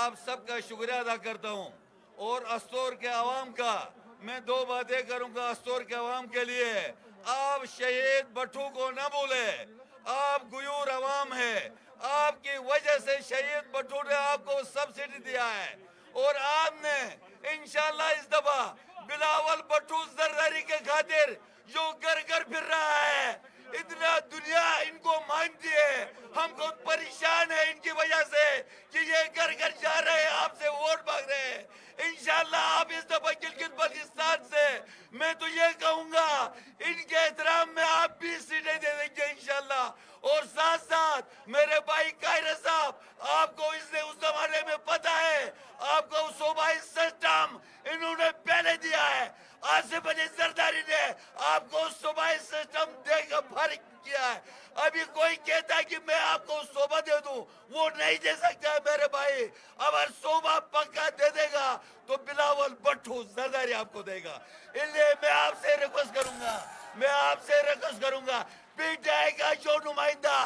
آپ سب کا شکریہ ادا کرتا ہوں اور استور کے عوام کا میں دو باتیں کروں گا استور کے عوام کے لیے. آپ شہید بٹھو کو نہ بھولیں. آپ غیور عوام ہے. آپ کی وجہ سے شہید بٹھو نے آپ کو سبسڈی دیا ہے اور آپ نے انشاءاللہ اس دفعہ بلاول بٹھو زرداری کے خاطر جو گھر گھر پھر رہا ہے, اتنا دنیا ان کو مانتی ہے. ہم خود پریشان ہیں ان کی وجہ سے کہ یہ گھر گھر جا رہے ہیں, آپ سے ووٹ مانگ رہے ہیں. انشاءاللہ آپ اس دفعہ گلگت بلتستان سے میں تو یہ کہوں گا ان کے احترام میں آپ 20 سیٹیں دے دیں گے انشاءاللہ. اور ساتھ ساتھ میرے بھائی قاہرہ صاحب, آپ کو اس نے اس زمانے میں پتا ہے, آپ کو صوبائی سسٹم انہوں نے پہلے دیا ہے. آصف علی زرداری نے آپ کو صوبائی سسٹم دے کر فارغ کیا ہے. ابھی کوئی کہتا ہے کہ میں آپ کو صوبہ دے دوں, وہ نہیں دے سکتا ہے میرے بھائی. اگر صوبہ پکا دے دے گا تو بلاول بٹھو زرداری آپ کو دے گا. اس لیے میں آپ سے ریکویسٹ کروں گا پی ٹی آئی کا جو نمائندہ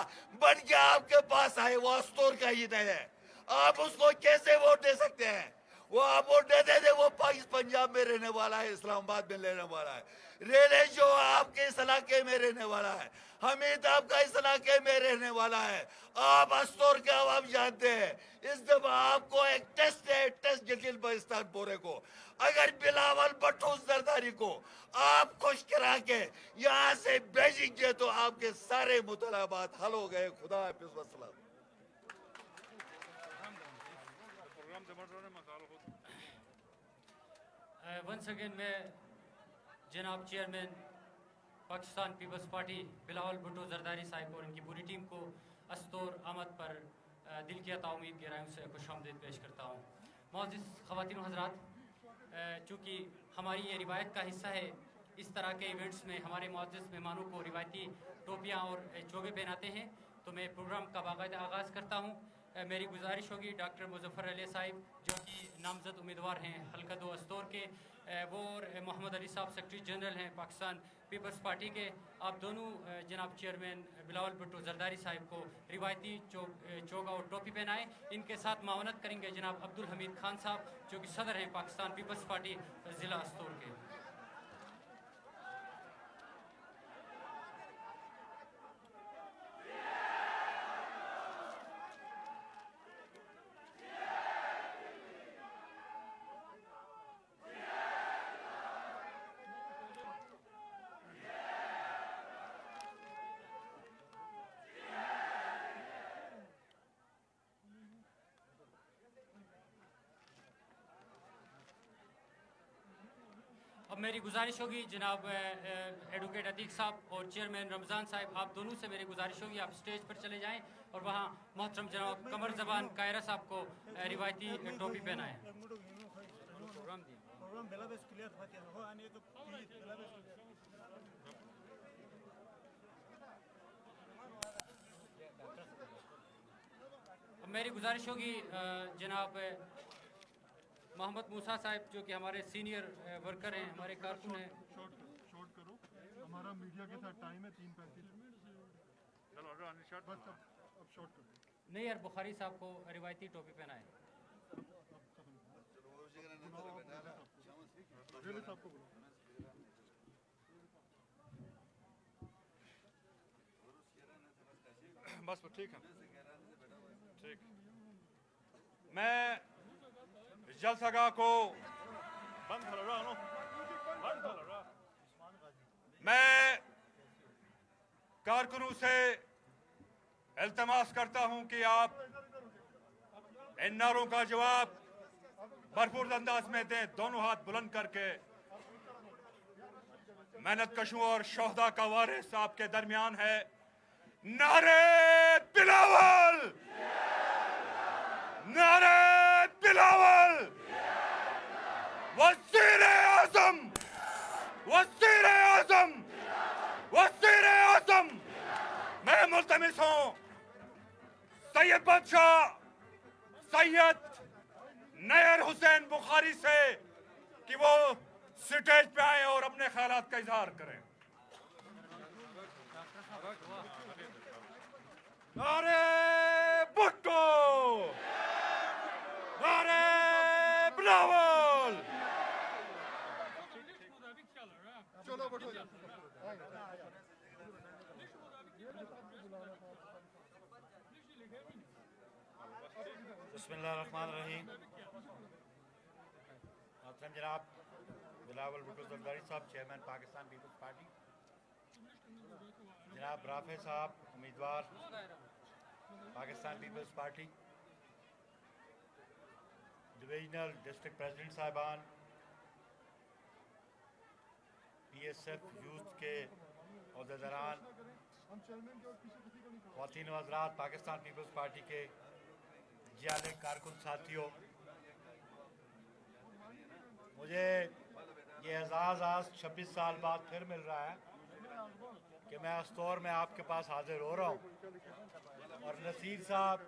بن کے آپ کے پاس آئے وہ استور کا ہی ہے. آپ اس کو کیسے ووٹ دے سکتے ہیں؟ وہ آپ ووٹ دے دے وہ پنجاب میں رہنے والا ہے, اسلام آباد میں رہنے والا ہے. ریلے جو آپ کے اس علاقے میں رہنے والا ہے, حمید آپ کا اس علاقے میں رہنے والا ہے. آپ استور کے عوام جانتے ہیں اس دفعہ آپ کو ایک ٹیسٹ ہے, ٹیسٹ گلگت بلتستان پورے کو. اگر بلاول بٹھو زرداری کو آپ خوش کرا کے یہاں سے بھیجیں گے تو آپ کے سارے مطالبات حل ہو گئے. خدا حافظ وسلام. ونس اگین میں جناب چیئرمین پاکستان پیپلز پارٹی بلاول بھٹو زرداری صاحب اور ان کی پوری ٹیم کو استور آمد پر دل کی عطا امید گہرائیوں سے خوش آمدید پیش کرتا ہوں. معزز خواتین و حضرات, چونکہ ہماری یہ روایت کا حصہ ہے, اس طرح کے ایونٹس میں ہمارے معزز مہمانوں کو روایتی ٹوپیاں اور چوگے پہناتے ہیں, تو میں پروگرام کا باقاعدہ آغاز کرتا ہوں. میری گزارش ہوگی ڈاکٹر مظفر علی صاحب جو کہ نامزد امیدوار ہیں حلقہ 2 استور کے, وہ اور محمد علی صاحب سیکرٹری جنرل ہیں پاکستان پیپلز پارٹی کے, آپ دونوں جناب چیئرمین بلاول بھٹو زرداری صاحب کو روایتی چوگا اور ٹوپی پہنائیں. ان کے ساتھ معاونت کریں گے جناب عبدالحمید خان صاحب جو کہ صدر ہیں پاکستان پیپلز پارٹی ضلع استور کے. اب میری گزارش ہوگی جناب ایڈوکیٹ عتیق صاحب اور چیئرمین رمضان صاحب, آپ دونوں سے میری گزارش ہوگی آپ اسٹیج پر چلے جائیں اور وہاں محترم جناب قمر زبان قاہرہ صاحب کو روایتی ٹوپی پہنائیں. اب میری گزارش ہوگی جناب محمد موسیٰ صاحب جو کہ ہمارے سینئر ورکر ہیں, ہمارے کارکن ہیں. شارٹ کرو, ہمارا میڈیا کے ساتھ ٹائم ہے 3:35. بس اب شارٹ کرو. نہیں یار, بخاری صاحب کو روایتی ٹوپی پہنائیں. بس ٹھیک ہے, ٹھیک. میں جلسہ گاہ کو میں کارکنوں سے التماس کرتا ہوں کہ آپ ان نعروں کا جواب بھرپور انداز میں دیں, دونوں ہاتھ بلند کر کے. محنت کشوں اور شہداء کا وارث آپ کے درمیان ہے. نعرے بلاول, نعرے بلاول, وزیر اعظم, وزیر اعظم, وزیر اعظم. میں ملتمس ہوں سید بادشاہ سید نیر حسین بخاری سے کہ وہ سٹیج پہ آئیں اور اپنے خیالات کا اظہار کریں. نعرے بھٹو, بلاول चलो बैठो जा बिस्मिल्लाहिर्रहमानिर्रहीम। मोहतरम जनाब बिलावल भुट्टो जरदारी साहब, चेयरमैन पाकिस्तान पीपल्स पार्टी, जनाब राफे साहब, उम्मीदवार Pakistan peoples party, divisional district president साहिबान, PSF यूथ के अहदेदारान, हम चेयरमैन के और किसी को नहीं ख्वातीन व हज़रात, पाकिस्तान पीपल्स पार्टी के जियाले कारकुन साथियों, मुझे ये एजाज़ आज 26 साल बाद फिर मिल रहा है कि मैं अस्तौर में आपके पास हाजिर हो रहा हूँ। और नसीर साहब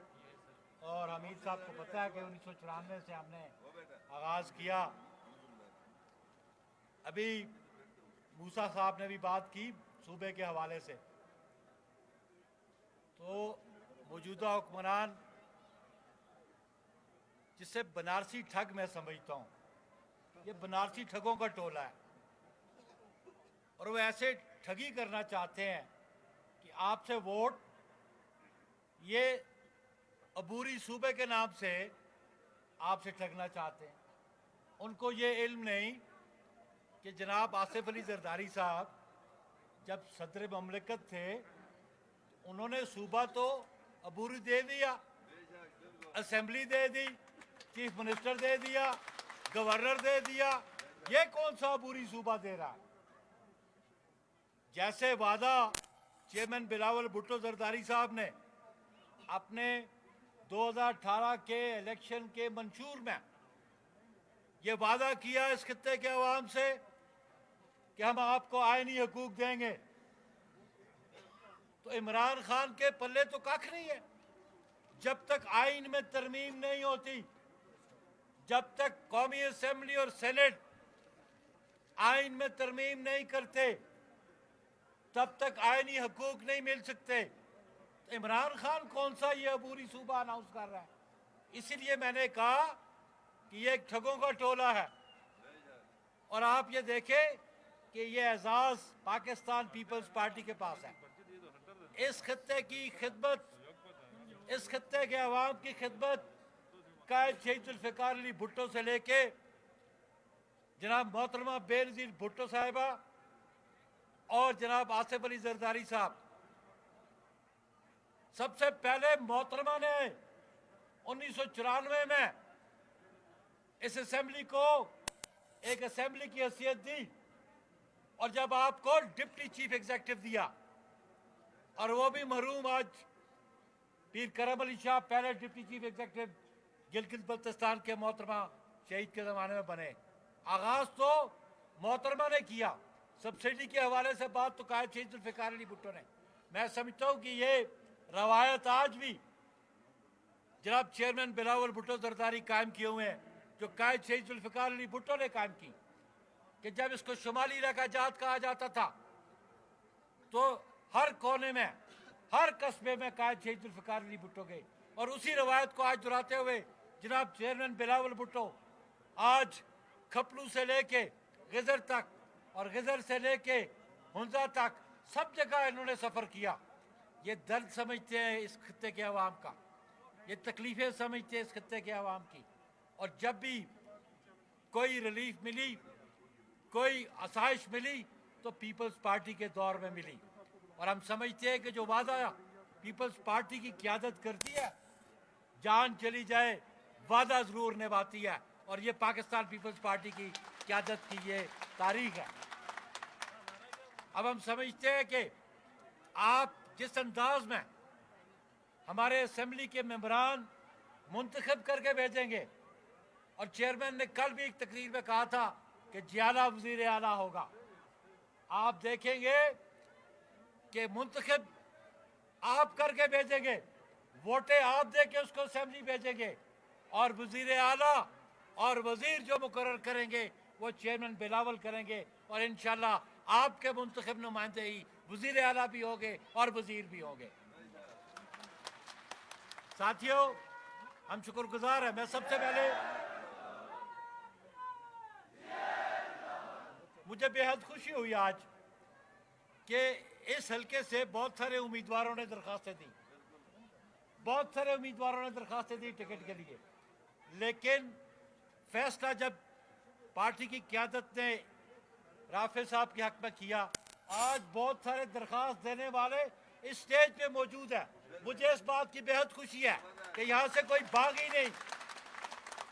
और हमीद साहब को पता है कि 1994 से हमने आगाज़ किया। अभी मूसा साहब ने भी बात की सूबे के हवाले से, तो मौजूदा हुक्मरान जिसे बनारसी ठग मैं समझता हूँ, ये बनारसी ठगों का टोला है और वो ऐसे ठगी करना चाहते हैं कि आपसे वोट ये अबूरी सूबे के नाम से आपसे ठगना चाहते हैं। उनको ये इल्म नहीं कि जनाब आसिफ अली जरदारी साहब जब सदर ममलिकत थे उन्होंने सूबा तो अबूरी दे दिया, असेंबली दे दी, चीफ मिनिस्टर दे दिया, गवर्नर दे दिया, ये कौन सा अबूरी सूबा दे रहा है? जैसे वादा चेयरमैन बिलावल भुट्टो जरदारी साहब ने अपने 2018 के इलेक्शन के मंशूर में ये वादा किया इस खित्ते के अवाम से कि हम आपको आईनी हकूक देंगे, तो इमरान खान के पल्ले तो कख नहीं है। जब तक आइन में तरमीम नहीं होती, जब तक कौमी असेंबली और सेनेट आइन में तरमीम नहीं करते, तब तक आइनी हकूक नहीं मिल सकते। तो इमरान खान कौन सा ये अबूरी सूबा अनाउंस कर रहा है? इसीलिए मैंने कहा कि ये एक ठगों का टोला है। और आप ये देखें कि ये एजाज पाकिस्तान पीपल्स पार्टी के पास है। इस खत्ते की खिदमत, इस खत्ते के अवाम की खिदमत कायद शहीद जुल्फ़िकार अली भुट्टो से लेके जनाब मोहतरमा बेनज़ीर भुट्टो साहिबा और जनाब आसिफ अली जरदारी साहब, सबसे पहले मोहतरमा ने 1994 में इस असेंबली को एक असेंबली की हैसियत दी और जब आपको डिप्टी चीफ एग्जीक्यूटिव दिया, और वो भी मरहूम आज पीर करम अली शाह पहले deputy chief executive Gilgit Baltistan के मोहतरमा शहीद के ज़माने में बने। आगाज़ तो मोहतरमा ने किया, सब्सिडी के हवाले से बात तो कायद शहीद जुल्फ़िकार अली भुट्टो ने। मैं समझता हूँ कि ये रवायत आज भी जनाब चेयरमैन बिलावल भुट्टो जरदारी कायम किए हुए हैं, जो कायद शहीद जुल्फ़िकार अली भुट्टो ने कायम की, कि जब इसको शुमाली इलाका जात कहा जाता था तो हर कोने में, हर कस्बे में कायद शहीद जुल्फ़िकार अली भुट्टो गए। और उसी रवायत को आज दोहराते हुए जनाब चेयरमैन बिलावल भुट्टो आज खपलू से लेके गिजर तक और गिजर से लेके हुंजा तक सब जगह इन्होंने सफ़र किया। ये दर्द समझते हैं इस खत्ते के अवाम का, ये तकलीफ़ें समझते हैं इस खत्ते के अवाम की। और जब भी कोई रिलीफ मिली, कोई आसाइश मिली, तो पीपल्स पार्टी के दौर में मिली। और हम समझते हैं कि जो वादा पीपल्स पार्टी की क़यादत करती है, जान चली जाए वादा ज़रूर निभाती है, और ये पाकिस्तान पीपल्स पार्टी की क़यादत की ये तारीख है। अब हम समझते हैं कि आप जिस अंदाज में हमारे असेंबली के मेंबरान मुंतखब करके भेजेंगे, और चेयरमैन ने कल भी एक तकरीर में कहा था कि जियाला वज़ीर आला होगा, आप देखेंगे कि मुंतखब आप करके भेजेंगे, वोटें आप दे के उसको असेंबली भेजेंगे, और वज़ीर आला और वज़ीर जो मुकर्रर करेंगे वो चेयरमैन बिलावल करेंगे, और इंशाल्लाह आपके मुंतखब नुमाइंदे ही वज़ीर आला भी होंगे और वज़ीर भी होंगे। साथियों, हम शुक्रगुजार हैं। मैं सबसे पहले मुझे बेहद खुशी हुई आज कि इस हलके से बहुत सारे उम्मीदवारों ने दरखास्तें दी, बहुत सारे उम्मीदवारों ने दरखास्तें दी टिकट के लिए, लेकिन फैसला जब पार्टी की क़यादत ने राफेल साहब के हक में किया, आज बहुत सारे दरखास्त देने वाले इस स्टेज पे मौजूद है। मुझे इस बात की बेहद खुशी है कि यहाँ से कोई भाग ही नहीं,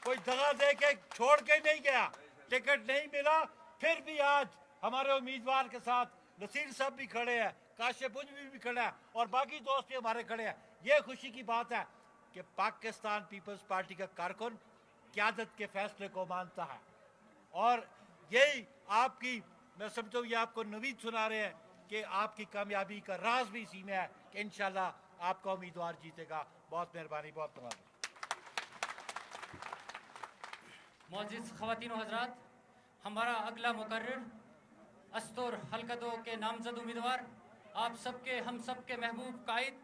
कोई दगा दे के छोड़ के नहीं गया, टिकट नहीं मिला, फिर भी आज हमारे उम्मीदवार के साथ नसीर साहब भी खड़े हैं, काशिपुंज भी खड़ा है और बाकी दोस्त भी हमारे खड़े हैं। ये खुशी की बात है कि पाकिस्तान पीपल्स पार्टी का कारकुन क़यादत के फैसले को मानता है और यही आपकी, मैं समझता हूँ ये आपको नवीद सुना रहे हैं कि आपकी कामयाबी का राज भी इसी में है कि इंशाल्लाह आपका उम्मीदवार जीतेगा। बहुत मेहरबानी, बहुत धन्यवाद। मौजूद ख़वातीन और हज़रात, हमारा अगला मुकर्रर अस्तोर हल्का 2 के नामजद उम्मीदवार, आप सबके हम सबके महबूब कायद,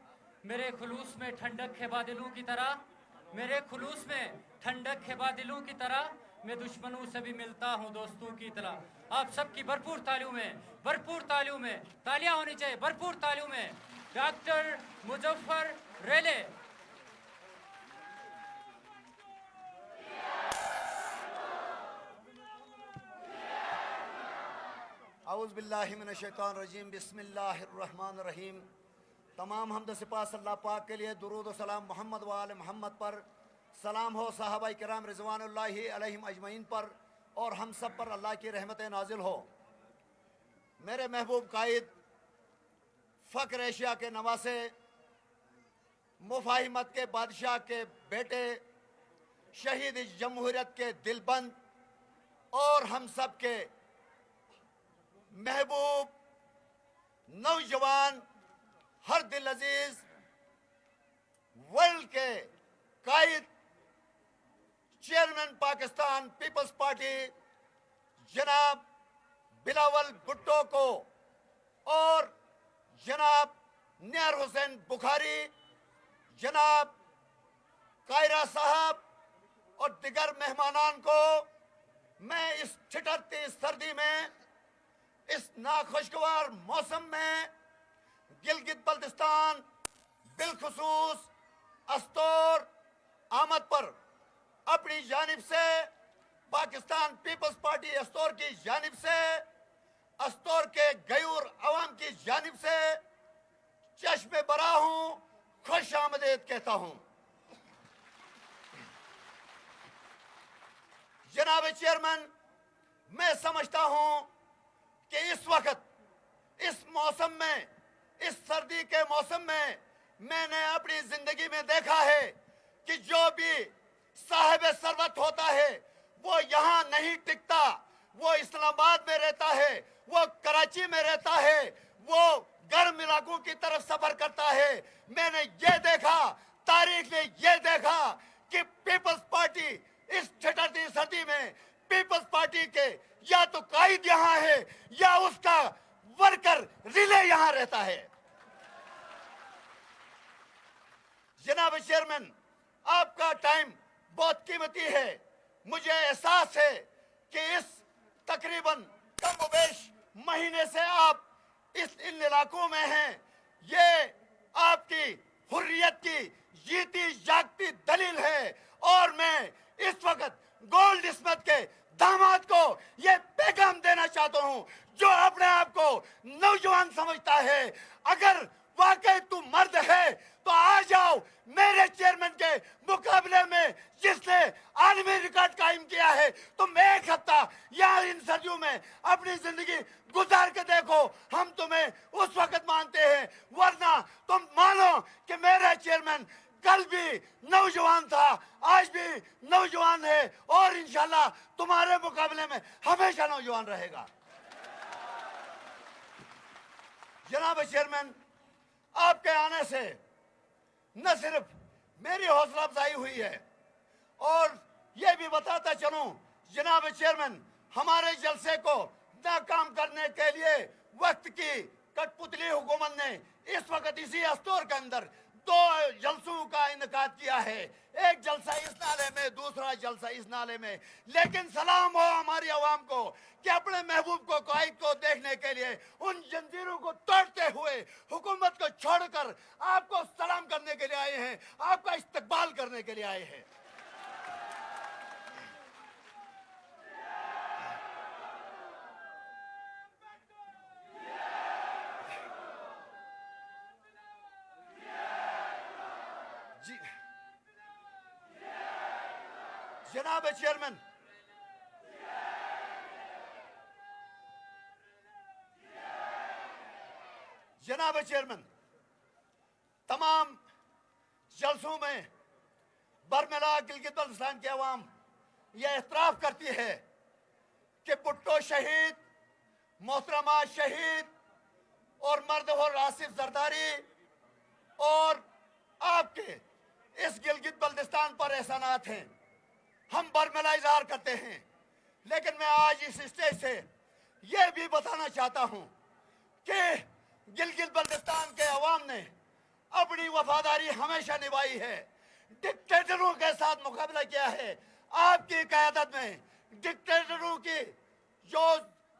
मेरे खुलूस में ठंडक है बादलों की तरह, मेरे खुलूस में ठंडक है बादलों की तरह, मैं दुश्मनों से भी मिलता हूँ दोस्तों की तरह। आप सबकी भरपूर तालियों में, भरपूर तालियों में, तालियां होनी चाहिए, भरपूर तालियों में डॉक्टर मुजफ्फर रेले। औज़ुबिल्लाहिमिनश्शैतानिर्रजीम, बिस्मिल्लाहिर्रहमानिर्रहीम। तमाम हमद सिपास अल्लाह पाक के लिए, दुरूद व सलाम मोहम्मद व आले मोहम्मद पर, सलाम हो सहाबाए किराम रिज़वानुल्लाहि अलैहिम अजमईन पर और हम सब पर अल्लाह की रहमतें नाजिल हो। मेरे महबूब कायद, फ़क्र एशिया के नवासे, मुफाहिमत के बादशाह के बेटे, शहीद जमहूरियत के दिलबंद और हम सब के महबूब नौजवान, हर दिल अजीज, वर्ल्ड के कायद, चेयरमैन पाकिस्तान पीपल्स पार्टी जनाब बिलावल भुट्टो को और जनाब नियार हुसैन बुखारी, जनाब कायरा साहब और दिगर मेहमानान को मैं इस ठिठुरती सर्दी में, इस नाखुशगवार मौसम में गिलगित बल्तिस्तान, बिलखुसूस अस्तोर आमद पर अपनी जानिब से, पाकिस्तान पीपल्स पार्टी अस्तोर की जानिब से, अस्तोर के गयूर अवाम की जानिब से चश्मे बरा हूं, खुश आमदेद कहता हूं। जनाब चेयरमैन, मैं समझता हूं कि इस वक्त, इस मौसम में, इस सर्दी के मौसम में मैंने अपनी जिंदगी में देखा है कि जो भी साहिब सरवत होता है वो यहाँ नहीं टिकता, वो इस्लामाबाद में रहता है, वो कराची में रहता है, वो गर्म इलाकों की तरफ सफर करता है। मैंने ये देखा, तारीख ने ये देखा कि पीपल्स पार्टी इस ठिठुरती सर्दी में पीपल्स पार्टी के या तो कायद यहाँ है या उसका वर्कर रिले यहाँ रहता है। जनाब चेयरमैन, आपका टाइम बहुत कीमती है। मुझे एहसास है कि इस तकरीबन कम बेश महीने से आप इन इलाकों में हैं। ये आपकी हुर्रियत की जीती जागती दलील है और मैं इस वक्त गोल्ड स्मिथ के दामाद को ये पैगाम देना चाहता हूं, जो अपने आप को नौजवान समझता है, अगर वाकई तू मर्द है तो आ जाओ मेरे चेयरमैन के मुकाबले में, जिसने आलमी रिकॉर्ड कायम किया है। तुम एक हफ्ता या इन सर्दियों में अपनी जिंदगी गुजार के देखो, हम तुम्हें उस वक्त मानते हैं, वरना तुम मानो कि मेरा चेयरमैन कल भी नौजवान था, आज भी नौजवान है और इंशाल्लाह तुम्हारे मुकाबले में हमेशा नौजवान रहेगा। जनाब चेयरमैन, आपके आने से न सिर्फ मेरी हौसला अफजाई हुई है और ये भी बताता चलूं, जनाब चेयरमैन, हमारे जलसे को नाकाम करने के लिए वक्त की कठपुतली हुकूमत ने इस वक्त इसी अस्तोर के अंदर दो जलसों का इनकाद किया है, एक जलसा इस नाले में, दूसरा जलसा इस नाले में। लेकिन सलाम हो हमारी आवाम को कि अपने महबूब को, कायद को देखने के लिए उन जंजीरों को तोड़ते हुए हुकूमत को छोड़कर आपको सलाम करने के लिए आए हैं, आपका इस्तकबाल करने के लिए आए हैं। जी जनाब चेयरमैन, जनाब चेयरमैन, तमाम जलसों में बरमला गिलगित बल्तिस्तान की आवाम यह एतराफ़ करती है कि भुट्टो शहीद, मोहतरमा शहीद और मर्द हो आसिफ जरदारी और आपके इस गिलगित बल्तिस्तान पर एहसानात हैं। हम बरमला इजहार करते हैं, लेकिन मैं आज इस स्टेज से यह भी बताना चाहता हूं कि गिलगित बल्तिस्तान के अवाम ने अपनी वफादारी हमेशा निभाई है, डिक्टेटरों के साथ मुकाबला किया है। आपकी क़यादत में डिक्टेटरों की जो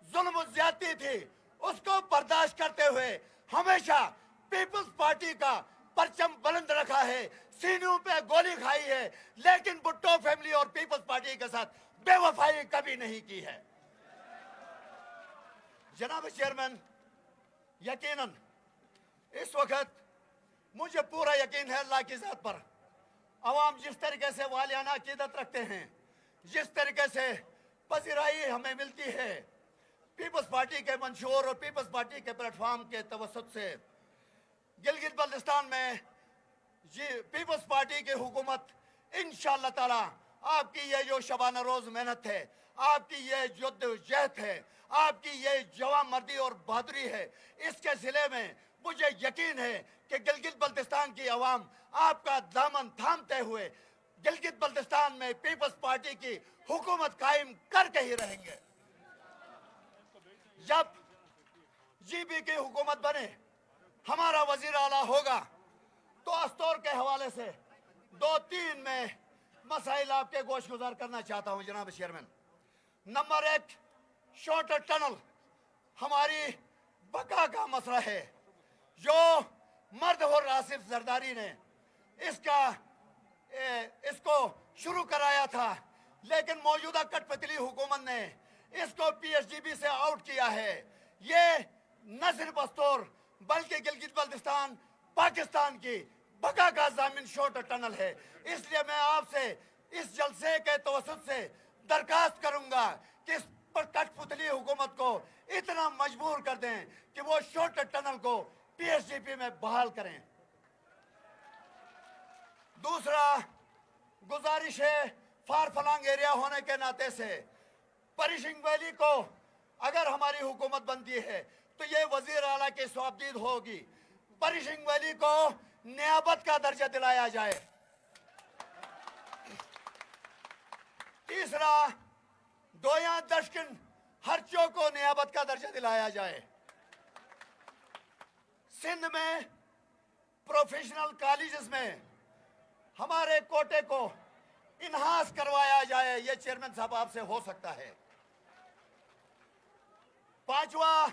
जुल्म ज्यादती थी उसको बर्दाश्त करते हुए हमेशा पीपल्स पार्टी का परचम बुलंद रखा है, सीनों पे गोली खाई है, लेकिन भुट्टो फैमिली और पीपल्स पार्टी के साथ बेवफाई कभी नहीं की है। जनाब चेयरमैन, यकीनन इस वक्त मुझे पूरा यकीन है अल्लाह की ज़ात पर, अवाम जिस तरीके से वालियाना अकीदत रखते हैं, जिस तरीके से पजीराई हमें मिलती है पीपल्स पार्टी के मंशूर और पीपल्स पार्टी के प्लेटफॉर्म के तवसत से, गिलगित बल्तिस्तान में जी पीपल्स पार्टी की हुकूमत इंशाअल्लाह ताला, आपकी ये जो शबाना रोज मेहनत है, आपकी ये जद्दोजहद है, आपकी ये जवान मर्दी और बहादुरी है, इसके सिले में मुझे यकीन है कि गिलगित बल्तिस्तान की आवाम आपका दामन थामते हुए गिलगित बल्तिस्तान में पीपल्स पार्टी की हुकूमत कायम करके ही रहेंगे। जब जीबी की हुकूमत बने, हमारा वजीर आला होगा, तो अस्तौर के हवाले से 2-3 में मसाइल आपके गोश गुजार करना चाहता हूं जनाब चेयरमैन। नंबर 1, शॉर्टर टनल हमारी बका का मसला है, जो मर्द और आसिफ जरदारी ने इसको शुरू कराया था, लेकिन मौजूदा कठपुतली हुकूमत ने इसको पीएचडीबी से आउट किया है। ये न सिर्फ अस्तौर बल्कि गिलगित बल्तिस्तान पाकिस्तान की बका का जामिन शॉर्टर टनल है। इसलिए मैं आपसे इस जलसे के तवसत से दरखास्त करूंगा कि इस पर कठपुतली हुकूमत को इतना मजबूर कर दें कि वो शॉर्टर टनल को पीएचडीपी में बहाल करें। दूसरा गुजारिश है, फार फलांग एरिया होने के नाते से परिशिंग वैली को अगर हमारी हुकूमत बनती है तो ये वजीर आला की स्वाबदीद होगी, परिशिंग वैली को नियाबत का दर्जा दिलाया जाए। तीसरा, दोया दशकिन हरचों को नियाबत का दर्जा दिलाया जाए। सिंध में प्रोफेशनल कॉलेजेस में हमारे कोटे को इनहास करवाया जाए। ये चेयरमैन साहब आपसे हो सकता है। पांचवा,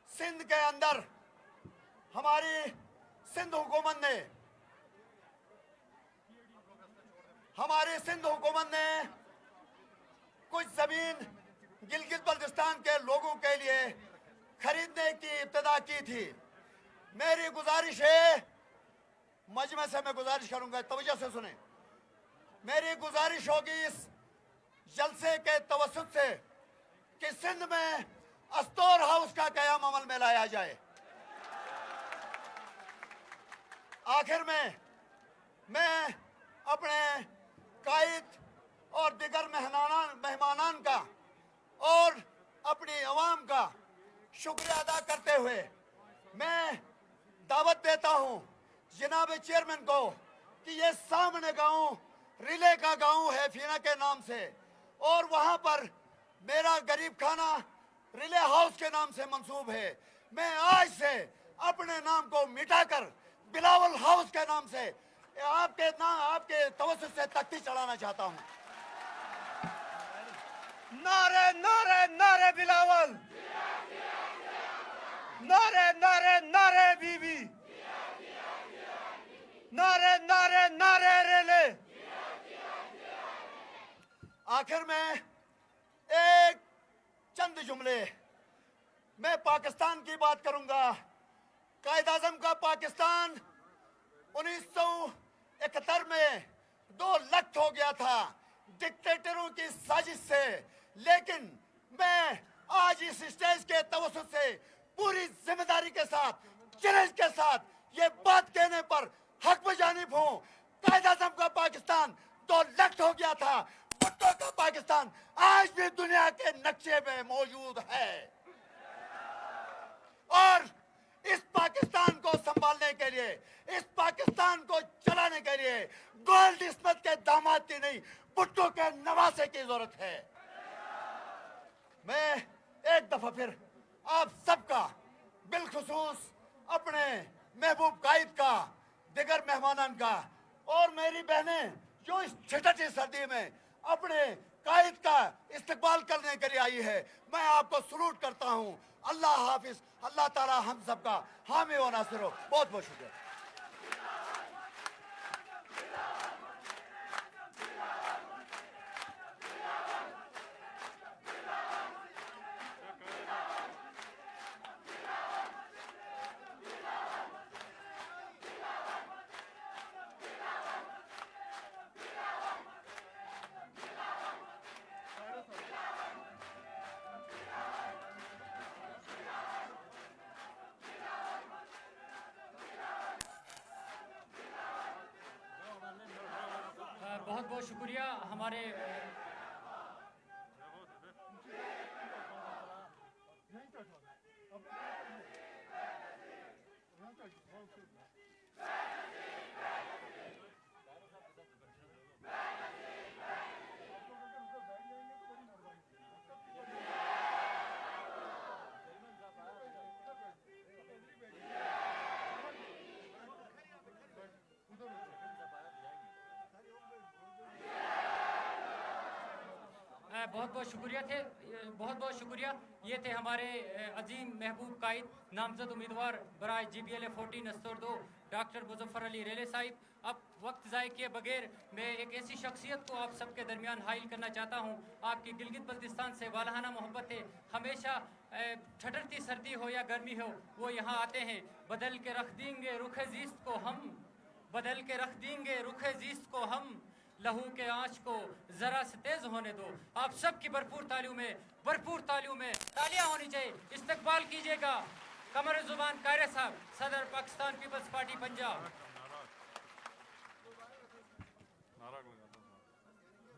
सिंध के अंदर हमारी सिंध हुकूमत ने कुछ जमीन गिलगित बल्तिस्तान के लोगों के लिए खरीदने की इब्तिदा की थी। मेरी गुजारिश है, मजमे से मैं गुजारिश करूंगा, तवज्जो से सुने। मेरी गुजारिश होगी इस जलसे के तवसत से कि सिंध में अस्तौर हाउस का कयाम अमल में लाया जाए। आखिर में मैं अपने कायद और दिगर मेहमानान का और अपनी अवाम का शुक्रिया अदा करते हुए मैं दावत देता हूं जनाब चेयरमैन को कि ये सामने गांव रिले का गांव है फीना के नाम से, और वहां पर मेरा गरीब खाना रिले हाउस के नाम से मंसूब है। मैं आज से अपने नाम को मिटाकर बिलावल हाउस के नाम से आपके तवज्जुह से तख्ती चढ़ाना चाहता हूं। नारे नारे नारे बिलावल, नारे नारे नारे बीबी, नारे नारे नारे रेले। आखिर में एक चंद जुमले मैं पाकिस्तान की बात करूंगा। कायद आजम का पाकिस्तान 1971 में 2 लख्त हो गया था डिक्टेटरों की साजिश से, लेकिन मैं आज इस स्टेज के तवज्जुह से पूरी जिम्मेदारी के साथ, चैलेंज के साथ ये बात कहने पर हक बजानिब हूं। कायद आजम का पाकिस्तान 2 लख्त हो गया था, भुट्टो का पाकिस्तान आज भी दुनिया के नक्शे में मौजूद है। और इस पाकिस्तान को संभालने के लिए, इस पाकिस्तान को चलाने के लिए गोल्ड स्मिथ के दामाद की नहीं, भुट्टो के नवासे की जरूरत है। मैं एक दफा फिर आप सबका, बिलखुसूस अपने महबूब कायद का, दिगर मेहमानान का और मेरी बहनें जो इस छिटटी सर्दी में अपने कायद का इस्तकबाल करने के लिए आई है, मैं आपको सलूट करता हूं। अल्लाह हाफिज, अल्लाह ताला हम सबका हामी व नासिर हो। बहुत बहुत शुक्रिया। बहुत बहुत शुक्रिया हमारे बहुत बहुत शुक्रिया। ये थे हमारे अजीम महबूब कायद नामजद उम्मीदवार बराए GBLA 14 अस्तर 2 डॉक्टर मुजफ्फर अली रेले साहिब। अब वक्त ज़ाय किए बगैर मैं एक ऐसी शख्सियत को आप सबके दरमियान हाइल करना चाहता हूँ। आपकी गिलगित बल्तिस्तान से वालहाना मोहब्बत है। हमेशा ठठरती सर्दी हो या गर्मी हो, वो यहाँ आते हैं। बदल के रख देंगे रुख ज़ीस्त को हम, बदल के रख देंगे रुख ज़ीस्त को हम, लहू के आँच को जरा से तेज होने दो। आप सब की भरपूर तालियों में तालियां होनी चाहिए। इस्तकबाल कीजिएगा कमर जुबान कायरे साहब, सदर पाकिस्तान पीपल्स पार्टी पंजाब।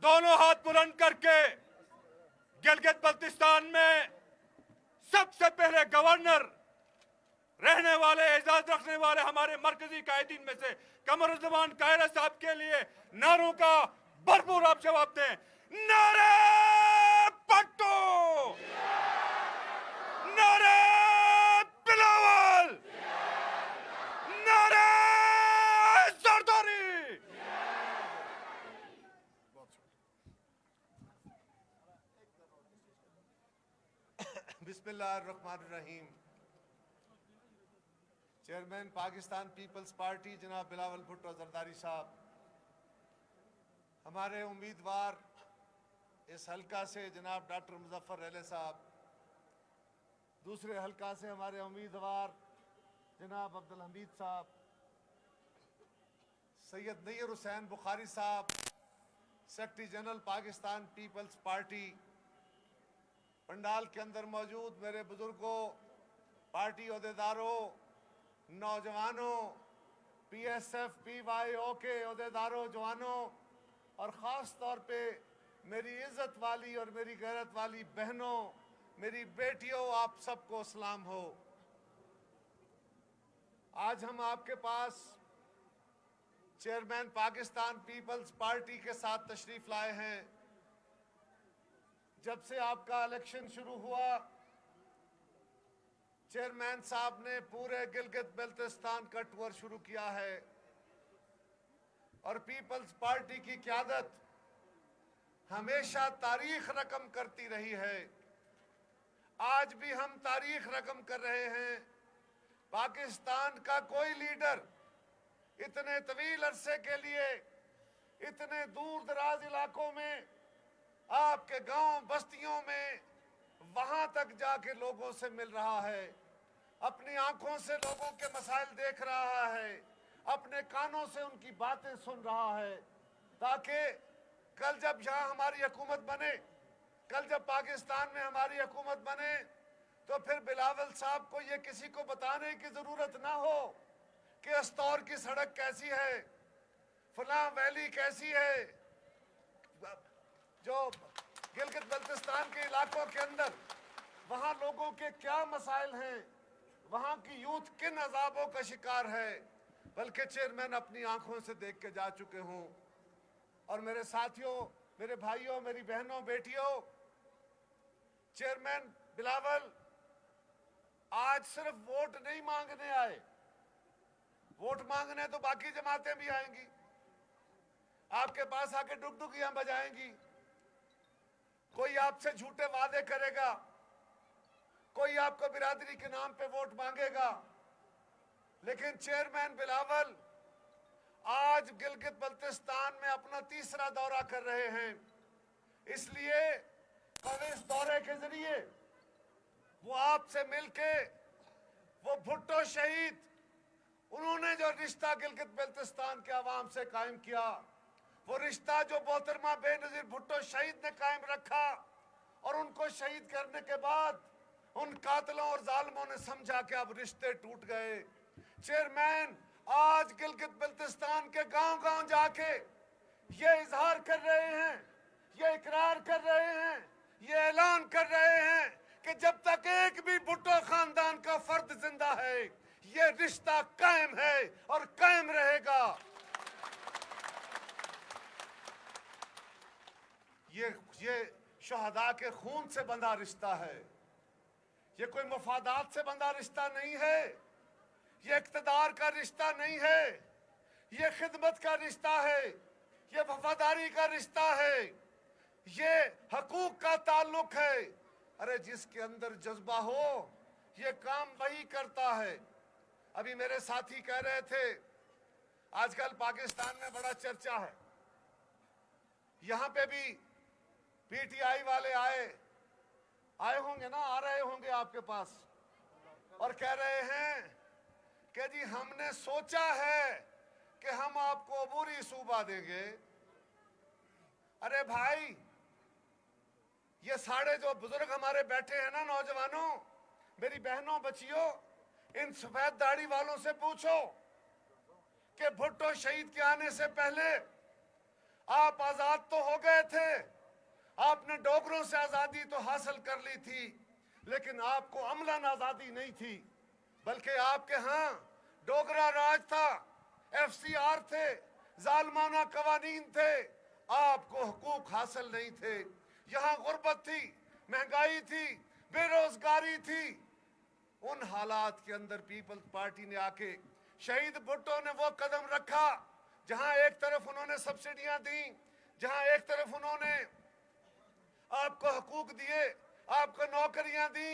दोनों हाथ बुलंद करके गिलगित बल्तिस्तान में सबसे पहले गवर्नर रहने वाले, एजाज रखने वाले हमारे मरकजी कायदीन में से कमरुज़्ज़मान कायरा साहब के लिए नारों का भरपूर आप जवाब दें। नारे भुट्टो, नारे बिलावल, नारे जरदारी। बिस्मिल्लाहिर्रहमानिर्रहीम। चेयरमैन पाकिस्तान पीपल्स पार्टी जनाब बिलावल भुट्टो जरदारी साहब, हमारे उम्मीदवार इस हलका से जनाब डॉक्टर मुजफ्फर रेले साहब, दूसरे हलका से हमारे उम्मीदवार जनाब अब्दुल हमीद साहब, सैयद नय्यर हुसैन बुखारी साहब, secretary general Pakistan peoples Party, पंडाल के अंदर मौजूद मेरे बुजुर्गों, पार्टी अहदेदारों, नौजवानों, PSF PYO के अहदेदारों, जवानों और ख़ास तौर पे मेरी इज़्ज़त वाली और मेरी गैरत वाली बहनों, मेरी बेटियों, आप सबको सलाम हो। आज हम आपके पास चेयरमैन पाकिस्तान पीपल्स पार्टी के साथ तशरीफ़ लाए हैं। जब से आपका इलेक्शन शुरू हुआ, चेयरमैन साहब ने पूरे गिलगित बल्तिस्तान का टूर शुरू किया है और पीपल्स पार्टी की क़यादत हमेशा तारीख रकम करती रही है। आज भी हम तारीख रकम कर रहे हैं। पाकिस्तान का कोई लीडर इतने तवील अरसे के लिए इतने दूर दराज इलाकों में, आपके गांव बस्तियों में, वहां तक जाके लोगों से मिल रहा है, अपनी आंखों से लोगों के मसाइल देख रहा है, अपने कानों से उनकी बातें सुन रहा है, ताकि कल जब यहाँ हमारी हुकूमत बने, कल जब पाकिस्तान में हमारी हुकूमत बने, तो फिर बिलावल साहब को ये किसी को बताने की जरूरत ना हो कि अस्तौर की सड़क कैसी है, फलां वैली कैसी है, जो गिलगित बल्तिस्तान के इलाकों के अंदर वहाँ लोगों के क्या मसाइल हैं, वहाँ की यूथ किन अजाबों का शिकार है, बल्कि चेयरमैन अपनी आंखों से देख के जा चुके हूँ। और मेरे साथियों, मेरे भाइयों, मेरी बहनों, बेटियों, चेयरमैन बिलावल आज सिर्फ वोट नहीं मांगने आए, वोट मांगने तो बाकी जमातें भी आएंगी, आपके पास आके डुगडुगियां बजाएंगी, कोई आपसे झूठे वादे करेगा, कोई आपको बिरादरी के नाम पे वोट मांगेगा, लेकिन चेयरमैन बिलावल आज गिलगित बल्तिस्तान में अपना तीसरा दौरा कर रहे हैं। इसलिए कल इस दौरे के जरिए वो आपसे मिलके वो भुट्टो शहीद, उन्होंने जो रिश्ता गिलगित बल्तिस्तान के अवाम से कायम किया, वो रिश्ता जो मोहतरमा बेनजीर भुट्टो शहीद ने कायम रखा, और उनको शहीद करने के बाद उन कातलों और जालिमों ने समझा कि अब रिश्ते टूट गए। चेयरमैन आज गिलगित बल्तिस्तान के गांव-गांव जाके ये इजहार कर रहे हैं, ये इकरार कर रहे हैं, ये ऐलान कर रहे हैं कि जब तक एक भी भुट्टो खानदान का फर्द जिंदा है, ये रिश्ता कायम है और कायम रहेगा। ये शहदा के खून से बंधा रिश्ता है, ये कोई मफादात से बंधा रिश्ता नहीं है, ये इक्तदार का रिश्ता नहीं है, ये खिदमत का रिश्ता है, ये वफादारी का रिश्ता है, ये हकूक का ताल्लुक है। अरे जिसके अंदर जज्बा हो, ये काम वही करता है। अभी मेरे साथी कह रहे थे, आजकल पाकिस्तान में बड़ा चर्चा है, यहां पे भी पीटीआई वाले आए होंगे ना, आ रहे होंगे आपके पास, और कह रहे हैं कि जी हमने सोचा है कि हम आपको अबूरी सूबा देंगे। अरे भाई, ये सारे जो बुजुर्ग हमारे बैठे हैं ना, नौजवानों, मेरी बहनों, बच्चियों, इन सफेद दाढ़ी वालों से पूछो कि भुट्टो शहीद के आने से पहले आप आजाद तो हो गए थे, आपने डोगरों से आजादी तो हासिल कर ली थी, लेकिन आपको अमलन आजादी नहीं थी, बल्कि आपके यहाँ डोगरा राज था, एफसीआर थे, जालमाना कवानीन थे, आपको हुकूक हासिल नहीं थे, यहाँ गुर्बत थी, महंगाई थी, बेरोजगारी थी। उन हालात के अंदर पीपल्स पार्टी ने आके, शहीद भुट्टो ने वो कदम रखा जहां एक तरफ उन्होंने सब्सिडियां दी, जहां एक तरफ उन्होंने आपको हुकूक दिए, आपको नौकरियां दी,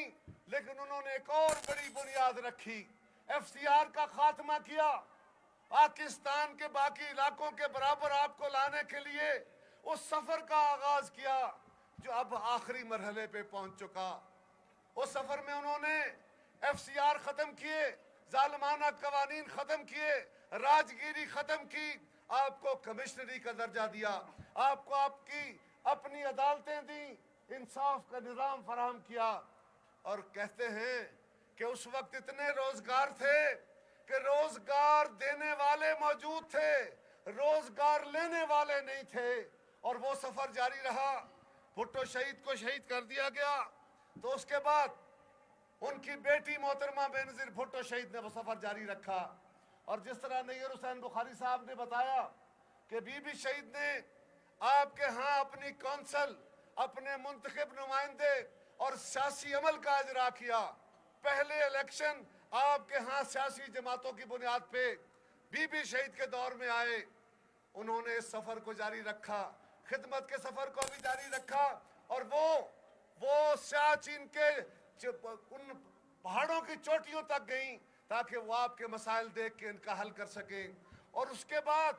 लेकिन उन्होंने एक और बड़ी बुनियाद रखी, एफसीआर का खात्मा किया, पाकिस्तान के बाकी इलाकों के बराबर आपको लाने के लिए उस सफर का आगाज किया जो अब आखिरी मरहले पे पहुंच चुका। उस सफर में उन्होंने एफसीआर खत्म किए, जालिमाना कवानीन खत्म किए, राजगिरी खत्म की, आपको कमिश्नरी का दर्जा दिया, आपको आपकी अपनी अदालतें दी, इंसाफ का निजाम फराहम किया। और कहते हैं कि उस वक्त इतने रोजगार थे कि रोजगार देने वाले मौजूद थे, रोजगार लेने वाले नहीं थे, और वो सफर जारी रहा। भुट्टो शहीद को शहीद कर दिया गया, तो उसके बाद उनकी बेटी मोहतरमा बेनजीर भुट्टो शहीद ने वो सफर जारी रखा। और जिस तरह नैयर हुसैन बुखारी साहब ने बताया कि बीबी शहीद ने आपके यहाँ अपनी कौंसल, अपने मुंतखब नुमाइंदे और सियासी अमल का इजरा किया, पहले इलेक्शन आपके यहाँ सियासी जमातों की बुनियाद पे बीबी शहीद के दौर में आए, उन्होंने इस सफर को जारी रखा, खिदमत के सफर को भी जारी रखा, और वो सियाचिन के उन पहाड़ों की चोटियों तक गई ताकि वो आपके मसाइल देख के इनका हल कर सके। और उसके बाद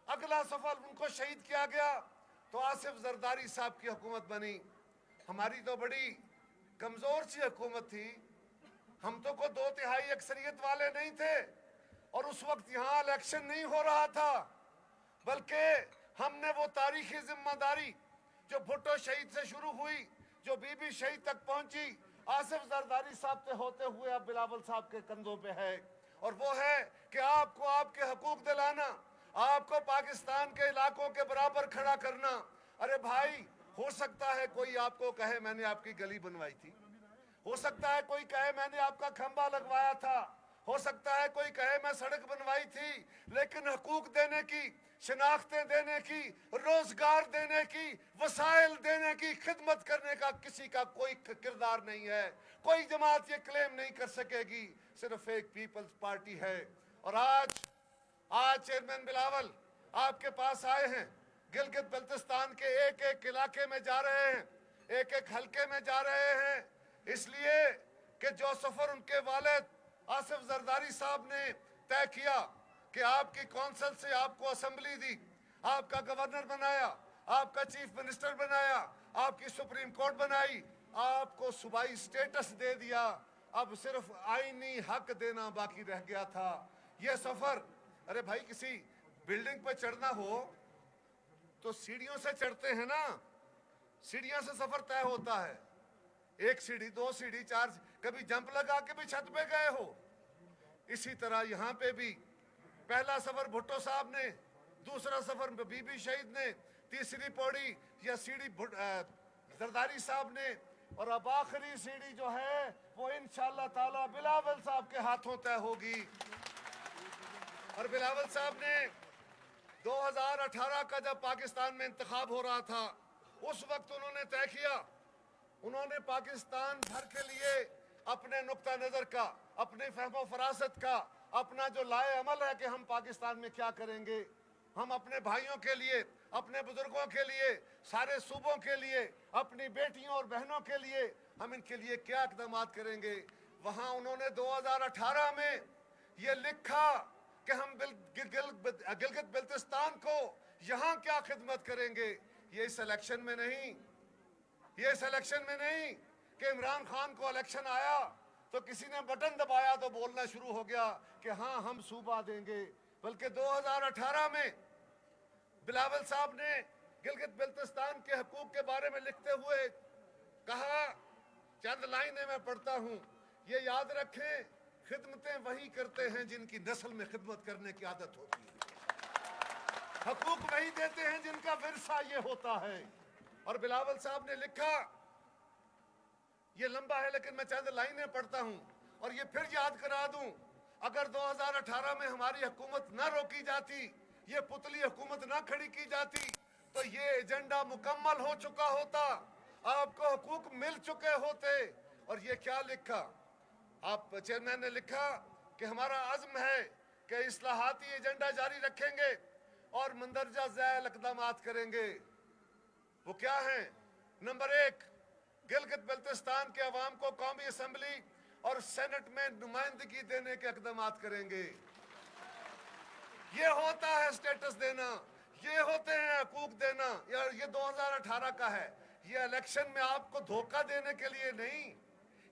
अगला सफर उनको शहीद किया गया तो आसिफ जरदारी साहब की हुकूमत बनी। हमारी तो बड़ी कमजोर सी हुकूमत थी, हम तो को 2/3 अक्सरियत वाले नहीं थे, और उस वक्त यहाँ इलेक्शन नहीं हो रहा था, बल्कि हमने वो तारीखी जिम्मेदारी जो भुट्टो शहीद से शुरू हुई, जो बीबी शहीद तक पहुंची, आसिफ जरदारी साहब से होते हुए अब बिलावल साहब के कंधों पे है, और वो है कि आपको आपके हकूक दिलाना, आपको पाकिस्तान के इलाकों के बराबर खड़ा करना। अरे भाई, हो सकता है कोई आपको कहे मैंने आपकी गली बनवाई थी, हो सकता है कोई कहे मैंने आपका खंबा लगवाया था, हो सकता है कोई कहे मैं सड़क बनवाई थी, लेकिन हकूक देने की, शनाख्तें देने की, रोजगार देने की, वसाइल देने की, खिदमत करने का किसी का कोई किरदार नहीं है। कोई जमात ये क्लेम नहीं कर सकेगी, सिर्फ एक पीपल्स पार्टी है। और आज चेयरमैन बिलावल आपके पास आए हैं, गिलगित बल्तिस्तान के एक एक इलाके में जा रहे हैं, एक एक हलके में जा रहे हैं, इसलिए कि जो सफर उनके वालिद आसिफ जरदारी साहब ने तय किया कि आपकी कौंसिल से आपको असेंबली दी, आपका गवर्नर बनाया, आपका चीफ मिनिस्टर बनाया, आपकी सुप्रीम कोर्ट बनाई, आपको सूबाई स्टेटस दे दिया, अब सिर्फ आईनी हक देना बाकी रह गया था। यह सफर, अरे भाई, किसी बिल्डिंग पर चढ़ना हो तो सीढ़ियों से चढ़ते हैं ना, सीढ़ियों से सफर तय होता है, 1 सीढ़ी 2 सीढ़ी 4, कभी जंप लगा के भी छत पे गए हो। इसी तरह यहाँ पे भी पहला सफर भुट्टो साहब ने, दूसरा सफर बीबी शहीद ने, तीसरी पौड़ी या सीढ़ी जरदारी साहब ने, और अब आखिरी सीढ़ी जो है वो इंशाअल्लाह ताला बिलावल साहब के हाथों तय होगी। और बिलावल साहब ने 2018 का जब पाकिस्तान में इंतखाब हो रहा था, उस वक्त उन्होंने तय किया, उन्होंने पाकिस्तान भर के लिए अपने नुक्ता नजर का, अपनी फहमो फरासत का, अपना जो लाए अमल है कि हम पाकिस्तान में क्या करेंगे, हम अपने भाइयों के लिए, अपने बुजुर्गों के लिए, सारे सूबों के लिए, अपनी बेटियों और बहनों के लिए हम इनके लिए क्या इक़दाम करेंगे। वहां उन्होंने 2018 में ये लिखा कि हम गिलगित बल्तिस्तान को यहाँ क्या खिदमत करेंगे। ये इस इलेक्शन में नहीं, ये इस इलेक्शन में नहीं कि इमरान खान को इलेक्शन आया तो किसी ने बटन दबाया तो बोलना शुरू हो गया कि हाँ हम सूबा देंगे, बल्कि 2018 में बिलावल साहब ने गिलगित बल्तिस्तान के हकूक के बारे में लिखते हुए कहा, चंद लाइनें मैं पढ़ता हूँ, ये याद रखें, खिदमतें वही करते हैं जिनकी नस्ल में खिदमत करने की आदत होती है, हकूक वही देते हैं जिनका विरसा ये होता है। और बिलावल साहब ने लिखा, ये लंबा है लेकिन मैं चंद लाइनें पढ़ता हूं और ये फिर याद करा दूं, अगर 2018 में हमारी हुकूमत न रोकी जाती, ये पुतली हुकूमत न खड़ी की जाती, तो ये एजेंडा मुकम्मल हो चुका होता, आपको हुकूक मिल चुके होते। और ये क्या लिखा, आप चेयरमैन ने लिखा कि हमारा अज़्म है कि इस्लाहाती एजेंडा जारी रखेंगे और मंदरजा ज़ैल इक़दामात करेंगे। वो क्या हैं? नंबर 1, गिलगित बल्तिस्तान के अवाम को कौमी असम्बली और सेनेट में नुमाइंदगी देने के इक़दामात करेंगे। ये होता है स्टेटस देना, ये होते हैं हकूक देना। यार ये 2018 का है, ये इलेक्शन में आपको धोखा देने के लिए नहीं,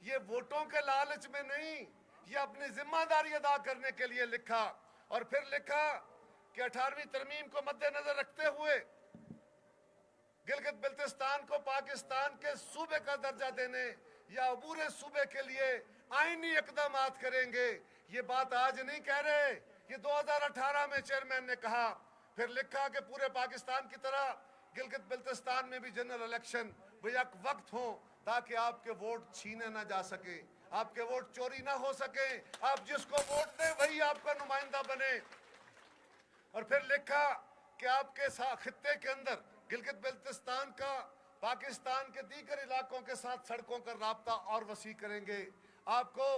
ये वोटों के लालच में नहीं, ये अपनी जिम्मेदारी अदा करने के लिए लिखा। और फिर लिखा कि 18वीं तरमीम को मद्देनजर रखते हुए गिलगित बल्तिस्तान को पाकिस्तान के सूबे का दर्जा देने या अबूरे सूबे के लिए आईनी इक़दामात करेंगे। ये बात आज नहीं कह रहे, ये 2018 में चेयरमैन ने कहा। फिर लिखा कि पूरे पाकिस्तान की तरह गिलगित बल्तिस्तान में भी जनरल इलेक्शन एक वक्त हो ताकि आपके वोट छीने ना जा सके, आपके वोट चोरी ना हो सके, आप जिसको वोट दें वही आपका नुमाइंदा बने। और फिर लिखा कि आपके खित्ते के अंदर गिलगित बल्तिस्तान का पाकिस्तान के दीगर इलाकों के साथ सड़कों का राब्ता और वसी करेंगे। आपको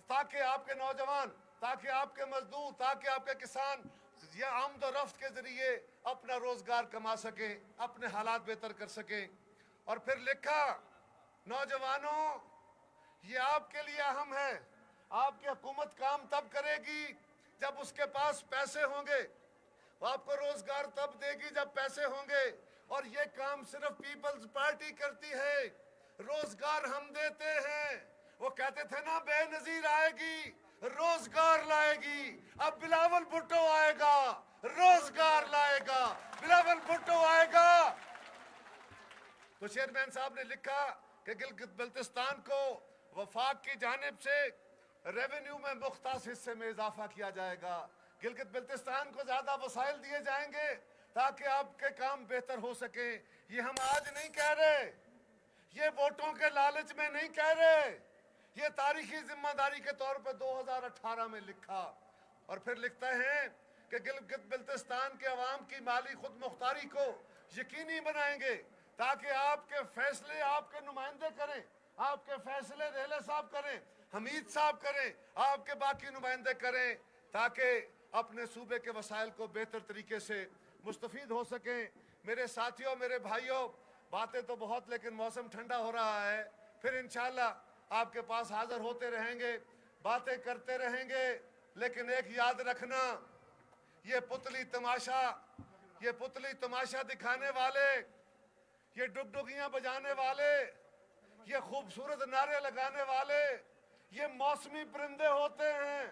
ताकि आपके नौजवान, ताकि आपके मजदूर, ताकि आपके किसान ये आमद और रफ्त के जरिए अपना रोजगार कमा सके, अपने हालात बेहतर कर सके। और फिर लिखा, नौजवानों ये आपके लिए अहम है, आपकी हुकूमत काम तब करेगी जब उसके पास पैसे होंगे, वो आपको रोजगार तब देगी जब पैसे होंगे, और ये काम सिर्फ पीपल्स पार्टी करती है, रोजगार हम देते हैं। वो कहते थे ना बेनजीर आएगी रोजगार लाएगी, अब बिलावल भुट्टो आएगा रोजगार लाएगा, बिलावल भुट्टो आएगा। तो चेयरमैन साहब ने लिखा कि गिलगित बल्तिस्तान को वफाक की जानिब से रेवेन्यू में मुख्तास हिस्से में इजाफा किया जाएगा, गिलगित बल्तिस्तान को ज्यादा वसाइल दिए जाएंगे ताकि आपके काम बेहतर हो सके। ये हम आज नहीं कह रहे, ये वोटों के लालच में नहीं कह रहे, ये तारीखी जिम्मेदारी के तौर पर 2018 में लिखा। और फिर लिखते हैं कि गिलगित बल्तिस्तान के अवाम की माली खुद मुख्तारी को यकीनी बनाएंगे ताकि आपके फैसले आपके नुमाइंदे करें, आपके फैसले रेले साहब करें, हमीद साहब करें, आपके बाकी नुमाइंदे करें, ताकि अपने सूबे के वसाइल को बेहतर तरीके से मुस्तफीद हो सकें। मेरे साथियों, मेरे भाइयों, बातें तो बहुत, लेकिन मौसम ठंडा हो रहा है, फिर इंशाल्लाह आपके पास हाजिर होते रहेंगे, बातें करते रहेंगे। लेकिन एक याद रखना, ये पुतली तमाशा दिखाने वाले, ये डुगडुगियां बजाने वाले, ये खूबसूरत नारे लगाने वाले, ये मौसमी परिंदे होते हैं,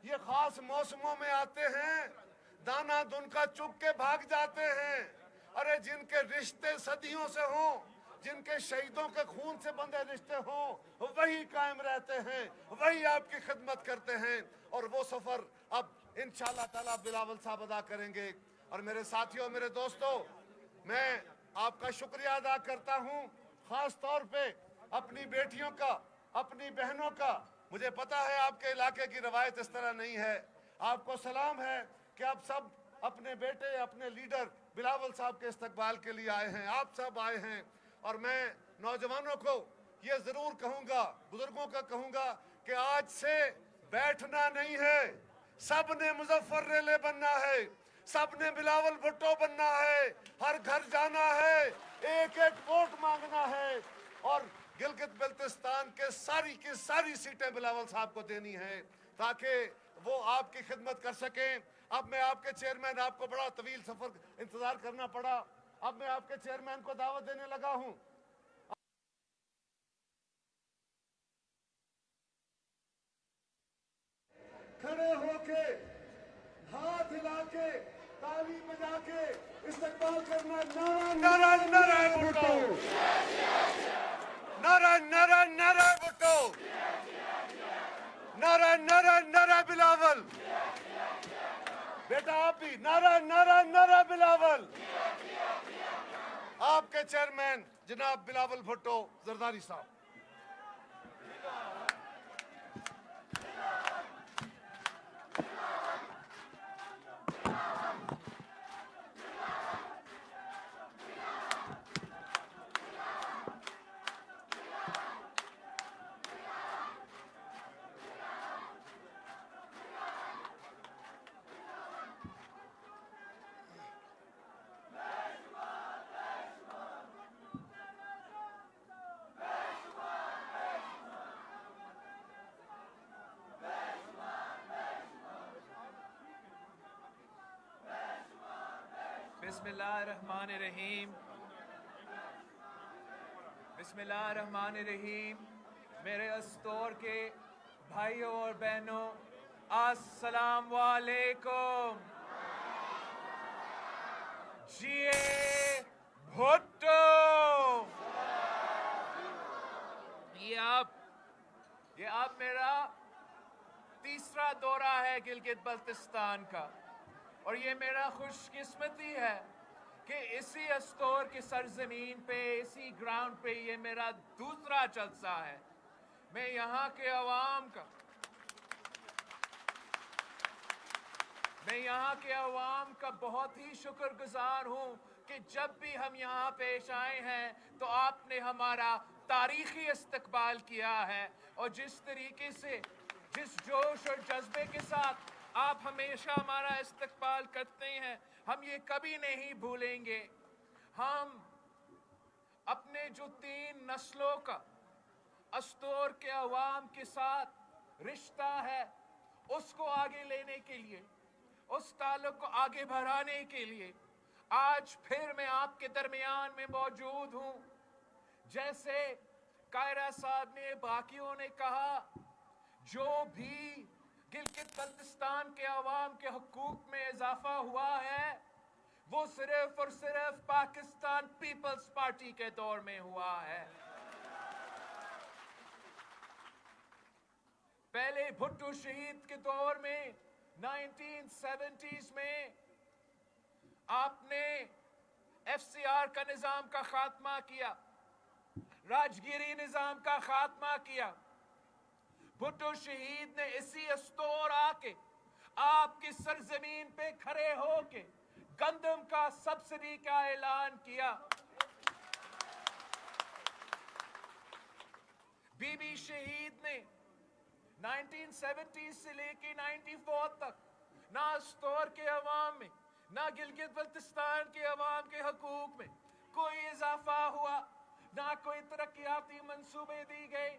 ये खास मौसमों में आते हैं, दाना दुनका चुग के भाग जाते हैं। अरे जिनके रिश्ते सदियों से हों, जिनके शहीदों के खून से बंधे रिश्ते हों, वही कायम रहते हैं, वही आपकी खिदमत करते हैं। और वो सफर अब इंशाअल्लाह ताला बिलावल साहब अदा करेंगे। और मेरे साथियों, मेरे दोस्तों, मैं आपका शुक्रिया अदा करता हूं, खास तौर पे अपनी बेटियों का, अपनी बहनों का। मुझे पता है आपके इलाके की रवायत इस तरह नहीं है। आपको सलाम है कि आप सब अपने बेटे, अपने लीडर बिलावल साहब के इस्तकबाल के लिए आए हैं, आप सब आए हैं। और मैं नौजवानों को ये जरूर कहूंगा, बुजुर्गों का कहूंगा कि आज से बैठना नहीं है, सब ने मुजफ्फर रेले बनना है, सब ने बिलावल भुट्टो बनना है, हर घर जाना है, एक एक वोट मांगना है, और गिलगित बल्तिस्तान के सारी की सारी सीटें बिलावल साहब को देनी है ताकि वो आपकी खिदमत कर सकें। अब मैं आपके चेयरमैन, आपको बड़ा तवील सफर इंतजार करना पड़ा, अब मैं आपके चेयरमैन को दावत देने लगा हूं। खड़े होके, हाथ हिला के, ताली बजा के इस्तकबाल करना। नारा नारा भुट्टो, नारा नारा नारा भुट्टो, नारा नारा नारा बिलावल। बेटा आप भी नारा नारा नारा बिलावल। आपके चेयरमैन जनाब बिलावल भुट्टो जरदारी साहब। बिस्मिल्लाहिर्रहमानिर्रहीम, बिस्मिल्लाहिर्रहमानिर्रहीम। मेरे अस्तौर के भाइयों और बहनों, अस्सलाम वालेकुम। जिए भुट्टो। ये अब मेरा तीसरा दौरा है गिलगित बल्तिस्तान का, और ये मेरा खुशकिस्मती है कि इसी अस्तौर की सरजमीन पे, इसी ग्राउंड पे ये मेरा दूसरा जलसा है। मैं यहाँ के अवाम का बहुत ही शुक्रगुजार हूँ कि जब भी हम यहाँ पेश आए हैं तो आपने हमारा तारीखी इस्तकबाल किया है और जिस तरीके से, जिस जोश और जज्बे के साथ आप हमेशा हमारा इस्तकबाल करते हैं, हम ये कभी नहीं भूलेंगे। हम अपने जो 3 नस्लों का अस्तोर के अवाम के साथ रिश्ता है, उसको आगे लेने के लिए, उस ताल्लुक को आगे बढ़ाने के लिए आज फिर मैं आपके दरमियान में मौजूद हूं। जैसे कायरा साहब ने, बाकियों ने कहा, जो भी गिलगित बल्तिस्तान के अवाम के हुकूक में इजाफा हुआ है वो सिर्फ और सिर्फ पाकिस्तान पीपल्स पार्टी के दौर में हुआ है। पहले भुट्टो शहीद के दौर में 1970s में आपने FCR का निजाम का खात्मा किया, राजगिरी निजाम का खात्मा किया। भुट्टो शहीद ने इसी अस्तोर आके आपकी सरजमीन पे खड़े होके गंदम का सब्सिडी का ऐलान किया। बीबी शहीद ने 1970 से लेके 94 तक ना अस्तोर के अवाम में, ना गिलगित बल्तिस्तान के अवाम के हकूक में कोई इजाफा हुआ, ना कोई तरक्याती मंसूबे दी गई।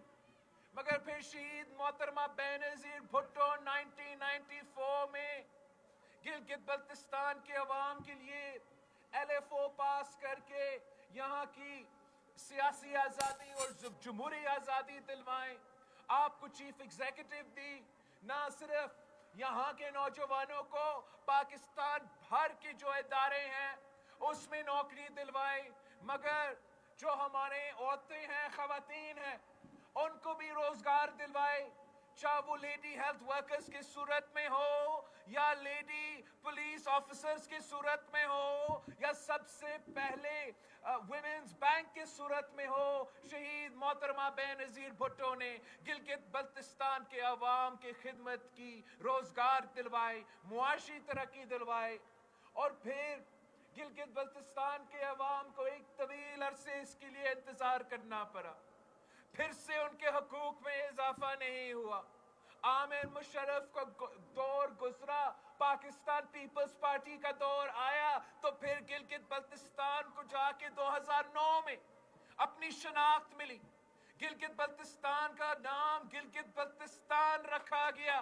मगर फिर शहीद मोहतरमा बेनजीर भुट्टो 1994 में गिलगित बल्तिस्तान के अवाम के लिए LFO पास करके यहाँ की सियासी आज़ादी और जमहूरी आज़ादी दिलवाएं। आपको चीफ एग्जीक्यूटिव दी, ना सिर्फ यहाँ के नौजवानों को पाकिस्तान भर के जो इदारे हैं उसमें नौकरी दिलवाई, मगर जो हमारे औरतें हैं, खवातीन हैं, उनको भी रोजगार दिलवाए। चाहे वो लेडी हेल्थ वर्कर्स की सूरत में हो या लेडी पुलिस ऑफिसर्स की सूरत में हो या सबसे पहले वुमेन्स बैंक की सूरत में हो, शहीद मोहतरमा बेनजीर भुट्टो ने गिलगित बल्तिस्तान के अवाम की खिदमत की, रोजगार दिलवाए, मुआशी तरक्की दिलवाए। और फिर गिलगित बल्तिस्तान के अवाम को एक तवील अरसे इसके लिए इंतजार करना पड़ा, फिर से उनके हकूक में इजाफा नहीं हुआ। आमिर मुशर्रफ का दौर गुजरा, पाकिस्तान पीपल्स पार्टी का दौर आया, तो फिर गिलगित बल्तिस्तान को जाके 2009 में अपनी शनाख्त मिली। गिलगित बल्तिस्तान का नाम गिलगित बल्तिस्तान रखा गया।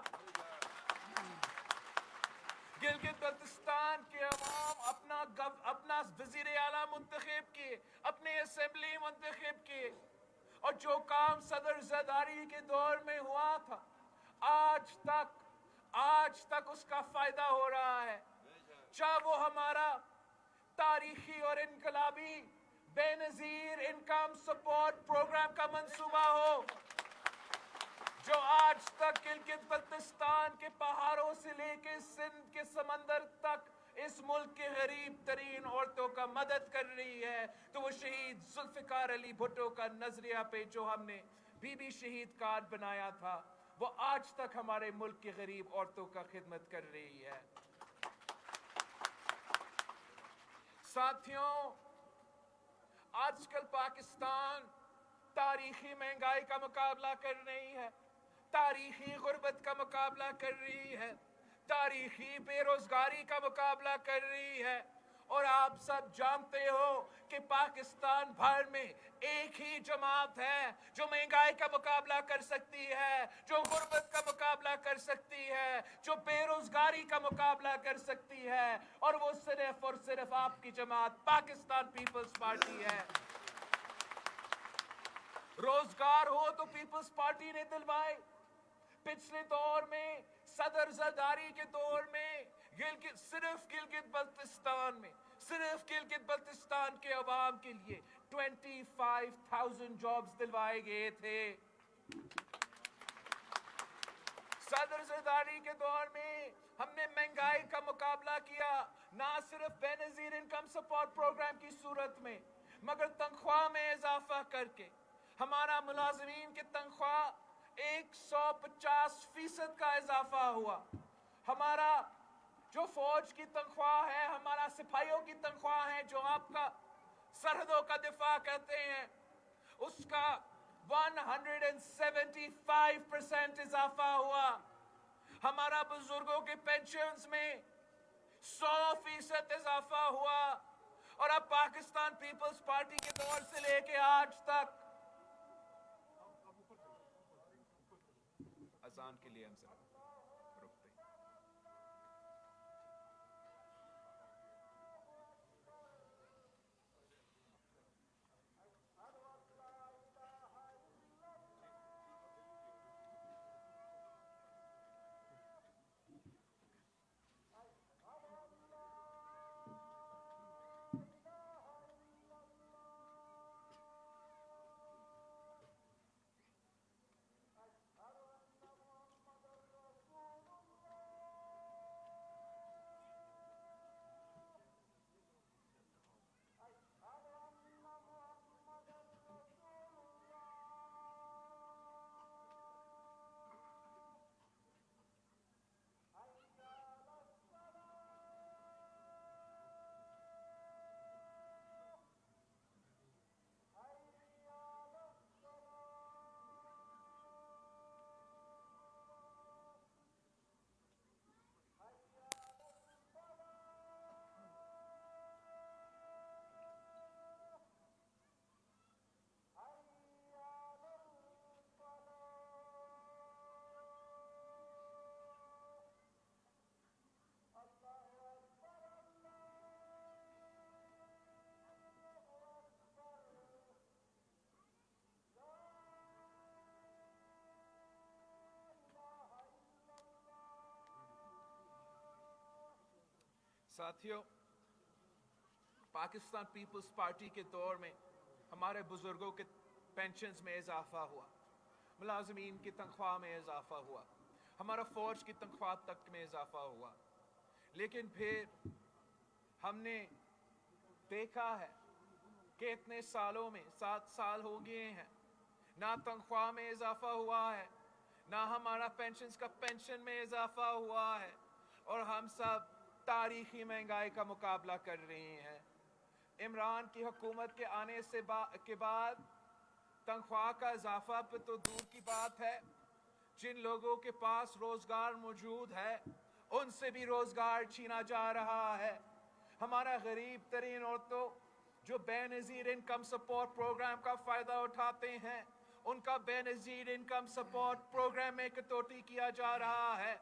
गिलगित बल्तिस्तान के अवाम अपना वजीर आला मुंतखब किए, अपने असेंबली मुंतखब किए, और जो काम सदर जरदारी के दौर में हुआ था आज तक उसका फायदा हो रहा है। चाहे वो हमारा तारीखी और इनकलाबी बेनजीर इनकम सपोर्ट प्रोग्राम का मंसूबा हो, जो आज तक गिलगित बल्तिस्तान के पहाड़ों से लेके सिंध के समंदर तक इस मुल्क के गरीब तरीन औरतों का मदद कर रही है, तो वो शहीद जुल्फिकार अली भुट्टो का नजरिया पे जो हमने बीबी शहीद कार्ड बनाया था, वो आज तक हमारे मुल्क के गरीब औरतों का खिदमत कर रही है। साथियों, आजकल पाकिस्तान तारीखी महंगाई का मुकाबला कर रही है, तारीखी गुर्बत का मुकाबला कर रही है, तारीखी बेरोजगारी का मुकाबला कर रही है। और आप सब जानते हो कि पाकिस्तान भर में एक ही जमात है जो महंगाई का मुकाबला कर सकती है, जो गुर्बत का मुकाबला कर सकती है, जो बेरोजगारी का मुकाबला कर सकती है, और वो सिर्फ और सिर्फ आपकी जमात पाकिस्तान पीपल्स पार्टी है। रोजगार हो तो पीपल्स पार्टी ने दिलवाए। पिछले दौर में सदर जरदारी के दौर में सिर्फ गिलगित बल्तिस्तान के अवाम के लिए 25,000 जॉब्स दिलवाए गए थे। सदर जरदारी के दौर में हमने महंगाई का मुकाबला किया, ना सिर्फ बेनजीर इनकम सपोर्ट प्रोग्राम की सूरत में, मगर तनख्वाह में इजाफा करके हमारा मुलाजिमीन की तनख्वाह 150% का इजाफा हुआ। हमारा जो फौज की तनख्वाह है, हमारा सिपाहियों की तनख्वाह है, जो आपका सरहदों का दिफा करते हैं, اس کا 175% اضافہ ہوا. ہمارا بزرگوں کے پینشنز میں 100% اضافہ ہوا. اور اب پاکستان پیپلز پارٹی کے دور سے لے کے آج تک اذان کے لیے ہم ذرا رکتے ہیں. ساتھیوں، پاکستان پیپلز پارٹی کے دور میں ہمارے بزرگوں کے پینشنز میں اضافہ ہوا، ملازمین کی تنخواہ میں اضافہ ہوا، ہمارا فوج کی تنخواہ تک میں اضافہ ہوا. لیکن پھر ہم نے دیکھا ہے کہ اتنے سالوں میں 7 سال ہو گئے ہیں، نہ تنخواہ میں اضافہ ہوا ہے، نہ ہمارا پینشن میں اضافہ ہوا ہے، اور ہم سب تاریخی مہنگائی کا مقابلہ کر رہے ہیں. عمران کی حکومت کے آنے کے بعد تنخواہ کا اضافہ پہ تو دور کی بات ہے، جن لوگوں کے پاس روزگار موجود ہے ان سے بھی روزگار چھینا جا رہا ہے. ہمارا غریب ترین عورتوں جو بے نظیر انکم سپورٹ پروگرام کا فائدہ اٹھاتے ہیں، ان کا بے نظیر انکم سپورٹ پروگرام میں کٹوتی کیا جا رہا ہے.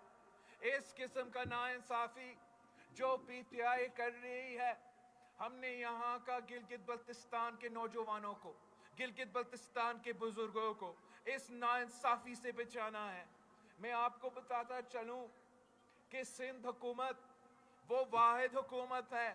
اس قسم کا ناانصافی جو پی ٹی آئی کر رہی ہے، ہم نے یہاں کا گلگت بلتستان کے نوجوانوں کو، گلگت بلتستان کے بزرگوں کو اس ناانصافی سے بچانا ہے. میں آپ کو بتاتا چلوں کہ سندھ حکومت وہ واحد حکومت ہے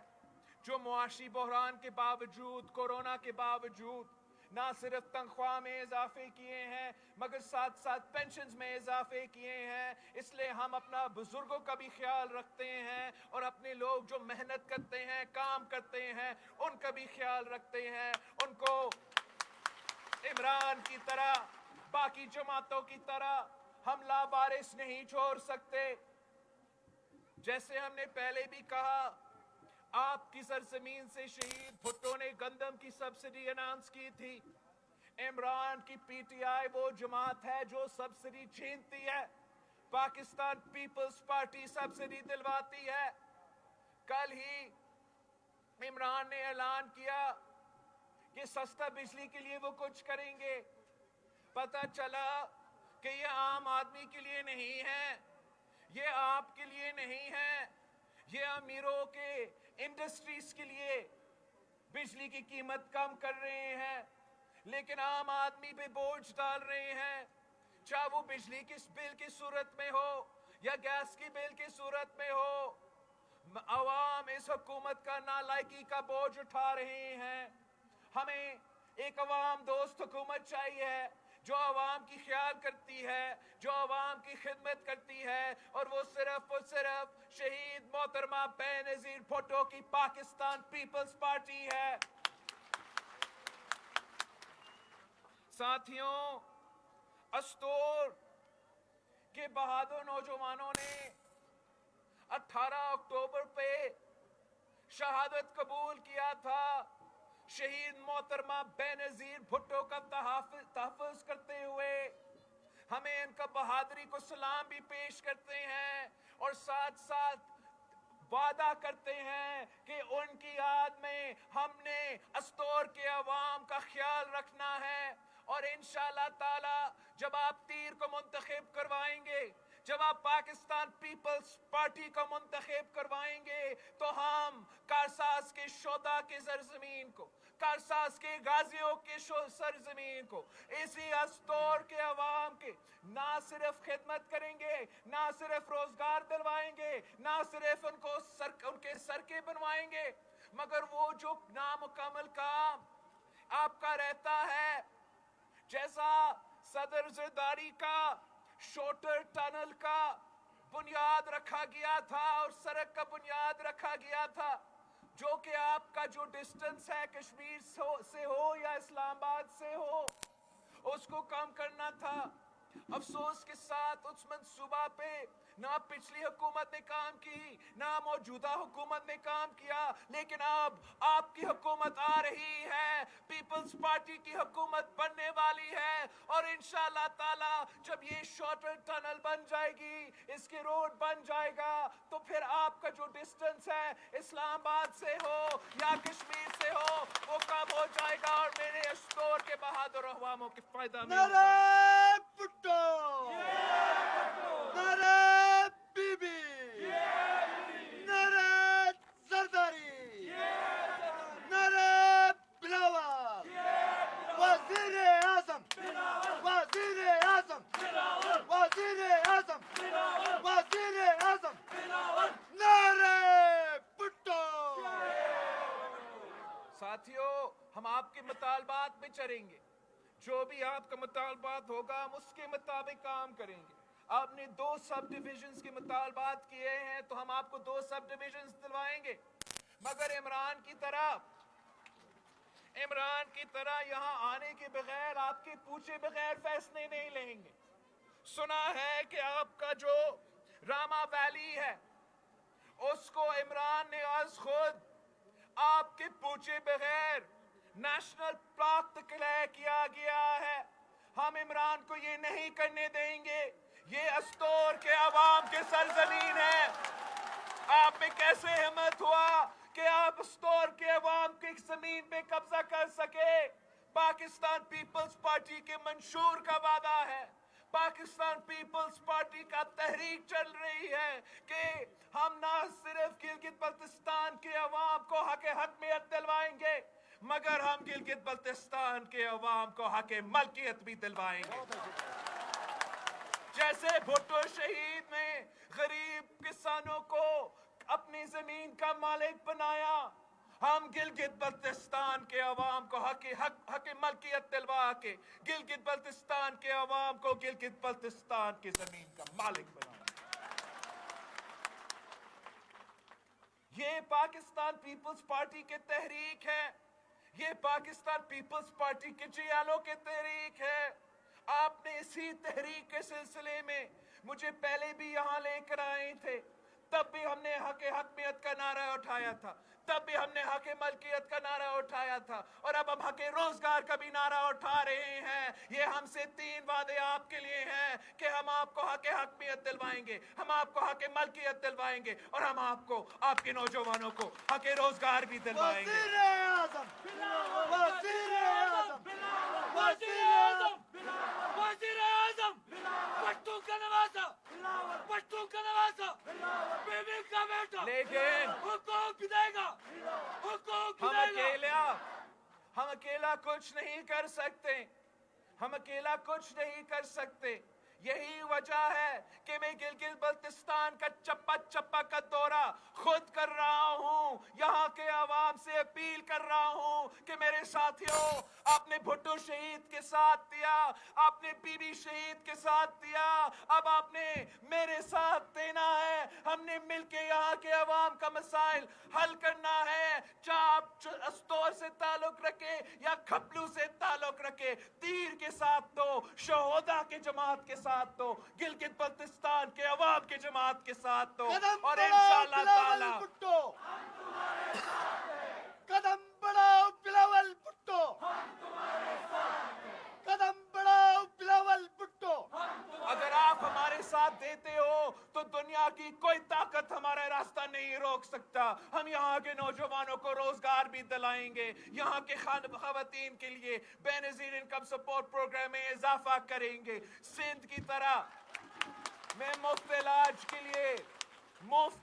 جو معاشی بحران کے باوجود، کورونا کے باوجود نہ صرف تنخواہ میں اضافے کیے ہیں مگر ساتھ ساتھ پینشنز میں اضافے کیے ہیں. اس لیے ہم اپنا بزرگوں کا بھی خیال رکھتے ہیں اور اپنے لوگ جو محنت کرتے ہیں، کام کرتے ہیں، ان کا بھی خیال رکھتے ہیں. ان کو عمران کی طرح، باقی جماعتوں کی طرح ہم لاوارث نہیں چھوڑ سکتے. جیسے ہم نے پہلے بھی کہا، آپ کی سرزمین سے شہید بھٹو نے گندم کی سبسڈی اناؤنس کی تھی. عمران کی پی ٹی آئی وہ جماعت ہے جو سبسڈی چھینتی ہے. پاکستان پیپلز پارٹی سبسڈی دلواتی ہے. کل ہی عمران نے اعلان کیا کہ سستا بجلی کے لیے وہ کچھ کریں گے. پتہ چلا کہ یہ عام آدمی کے لیے نہیں ہے، یہ آپ کے لیے نہیں ہے، یہ امیروں کے انڈسٹریز کے لیے بجلی کی قیمت کم کر رہے ہیں، لیکن عام آدمی پہ بوجھ ڈال رہے ہیں. چاہے وہ بجلی کی بل کی صورت میں ہو یا گیس کی بل کی صورت میں ہو، عوام اس حکومت کا نالائکی کا بوجھ اٹھا رہے ہیں. ہمیں ایک عوام دوست حکومت چاہیے جو عوام کی خیال کرتی ہے، جو عوام کی خدمت کرتی ہے، اور وہ صرف شہید محترمہ بے نظیر بھٹو کی پاکستان پیپلز پارٹی ہے. ساتھیوں، استور کے بہادر نوجوانوں نے 18 اکتوبر پہ شہادت قبول کیا تھا. शहीद मोहतरमा बेनजीर भुट्टो का तहफ़्फ़ुज़ करते हुए हमें इनका बहादुरी को सलाम भी पेश करते हैं और साथ साथ वादा करते हैं कि उनकी याद में हमने अस्तोर के अवाम का ख्याल रखना है और इंशाअल्लाह ताला जब आप तीर को मुंतखब करवाएंगे, जब आप पाकिस्तान पीपल्स पार्टी को मुंतखब करवाएंगे तो हम कारसाज के शोदा के सरजमीन को, कारसाज के गाजियों के सरजमीन को, इसी अस्तोर के अवाम के ना सिर्फ खिदमत करेंगे, ना सिर्फ रोजगार दिलवाएंगे, ना सिर्फ उनके सरके बनवाएंगे, मगर वो जो नामुकम्मल काम आपका रहता है, जैसा सदर जरदारी का शोटर टनल का बुनियाद रखा गया था और सड़क का बुनियाद रखा गया था, जो कि आपका जो डिस्टेंस है कश्मीर से हो या इस्लामाबाद से हो, उसको कम करना था। अफसोस के साथ उस मंसूबा पे ना पिछली हुकूमत ने काम की, ना मौजूदा हुकूमत ने काम किया, लेकिन अब आपकी हुकूमत आ रही है, पीपल्स पार्टी की हुकूमत बनने वाली है और इंशाअल्लाह ताला जब ये शॉर्टर टनल बन जाएगी, इसके रोड बन जाएगा, तो फिर आपका जो डिस्टेंस है इस्लामाबाद से हो या कश्मीर से हो वो कम हो जाएगा और मेरे अस्तोर के बहादुर अवामों के फायदा में होगा। साथियों, हम आपके मुतालबात पे चलेंगे, जो भी आपका मुतालबात होगा हम उसके मुताबिक काम करेंगे। आपने 2 सब डिविजन्स के मुतालबात किए हैं तो हम आपको 2 सब डिविजन्स दिलवाएंगे, मगर इमरान की तरह यहाँ आने के बगैर, आपके पूछे बगैर फैसले नहीं लेंगे। सुना है कि आपका जो रामा वैली है उसको इमरान ने आज खुद आपके पूछे बगैर नेशनल पार्क डिक्लेयर किया गया है। हम इमरान को ये नहीं करने देंगे, ये अस्तोर के अवाम के सरजमीन है। आप में कैसे हिम्मत हुआ कि आप अस्तोर के अवाम की जमीन पे कब्जा कर सके? पाकिस्तान पीपल्स पार्टी के मंशूर का वादा है, पाकिस्तान पीपल्स पार्टी का तहरीक चल रही है कि हम ना सिर्फ गिलगित बल्तिस्तान के अवाम को हक में दिलवाएंगे, मगर हम गिलगित बल्तिस्तान के अवाम को हक मलकियत भी दिलवाएंगे। जैसे भुट्टो शहीद ने गरीब किसानों को अपनी जमीन का मालिक बनाया, हम गिलगित बल्तिस्तान के अवाम को हक मलकियत दिलवा के गिलगित बल्तिस्तान के अवाम को गिलगित बल्तिस्तान की जमीन का मालिक बनाएंगे। ये पाकिस्तान पीपल्स पार्टी के तहरीक है, ये पाकिस्तान पीपल्स पार्टी के जियालों के तहरीक है। आपने इसी तहरीक के सिलसिले में मुझे पहले भी यहाँ लेकर आए थे, तब भी हमने हकमियत का नारा उठाया था, तब भी हमने हक मलकियत का नारा उठाया था और अब हम हक रोजगार का भी नारा उठा रहे हैं। ये हमसे 3 वादे आपके लिए हैं कि हम आपको हकमियत दिलवाएंगे, हम आपको हक मलकियत दिलवाएंगे और हम आपको, आपके नौजवानों को हक रोजगार भी दिलवाएंगे। लेकिन हम अकेला कुछ नहीं कर सकते, हम अकेला कुछ नहीं कर सकते। यही वजह है कि मैं गिलगित बल्तिस्तान का चप्पा चप्पा का दौरा खुद कर रहा हूँ, यहाँ के आवाम से अपील कर रहा हूँ कि मेरे साथियों, आपने भुट्टो शहीद के साथ दिया, आपने बीबी शहीद के साथ दिया, अब आपने मेरे साथ देना है। हमने मिलके यहाँ के आवाम का मसाइल हल करना है, चाहे आप अस्तोर से ताल्लुक रखे या खपलू से ताल्लुक रखे, तीर के साथ तो, शहोदा के जमात के साथ तो, गिलगित बल्तिस्तान के अवाम के जमात के साथ तो, और इंशाअल्लाह ताला कदम बढ़ाओ बिलावल। की कोई ताकत हमारा रास्ता नहीं रोक सकता। हम यहाँ के नौजवानों को रोजगार भी दिलाएंगे, यहाँ के खवातीन के लिए बेनजीर इनकम सपोर्ट प्रोग्राम में इजाफा करेंगे। सिंध की तरह मैं मुफ्त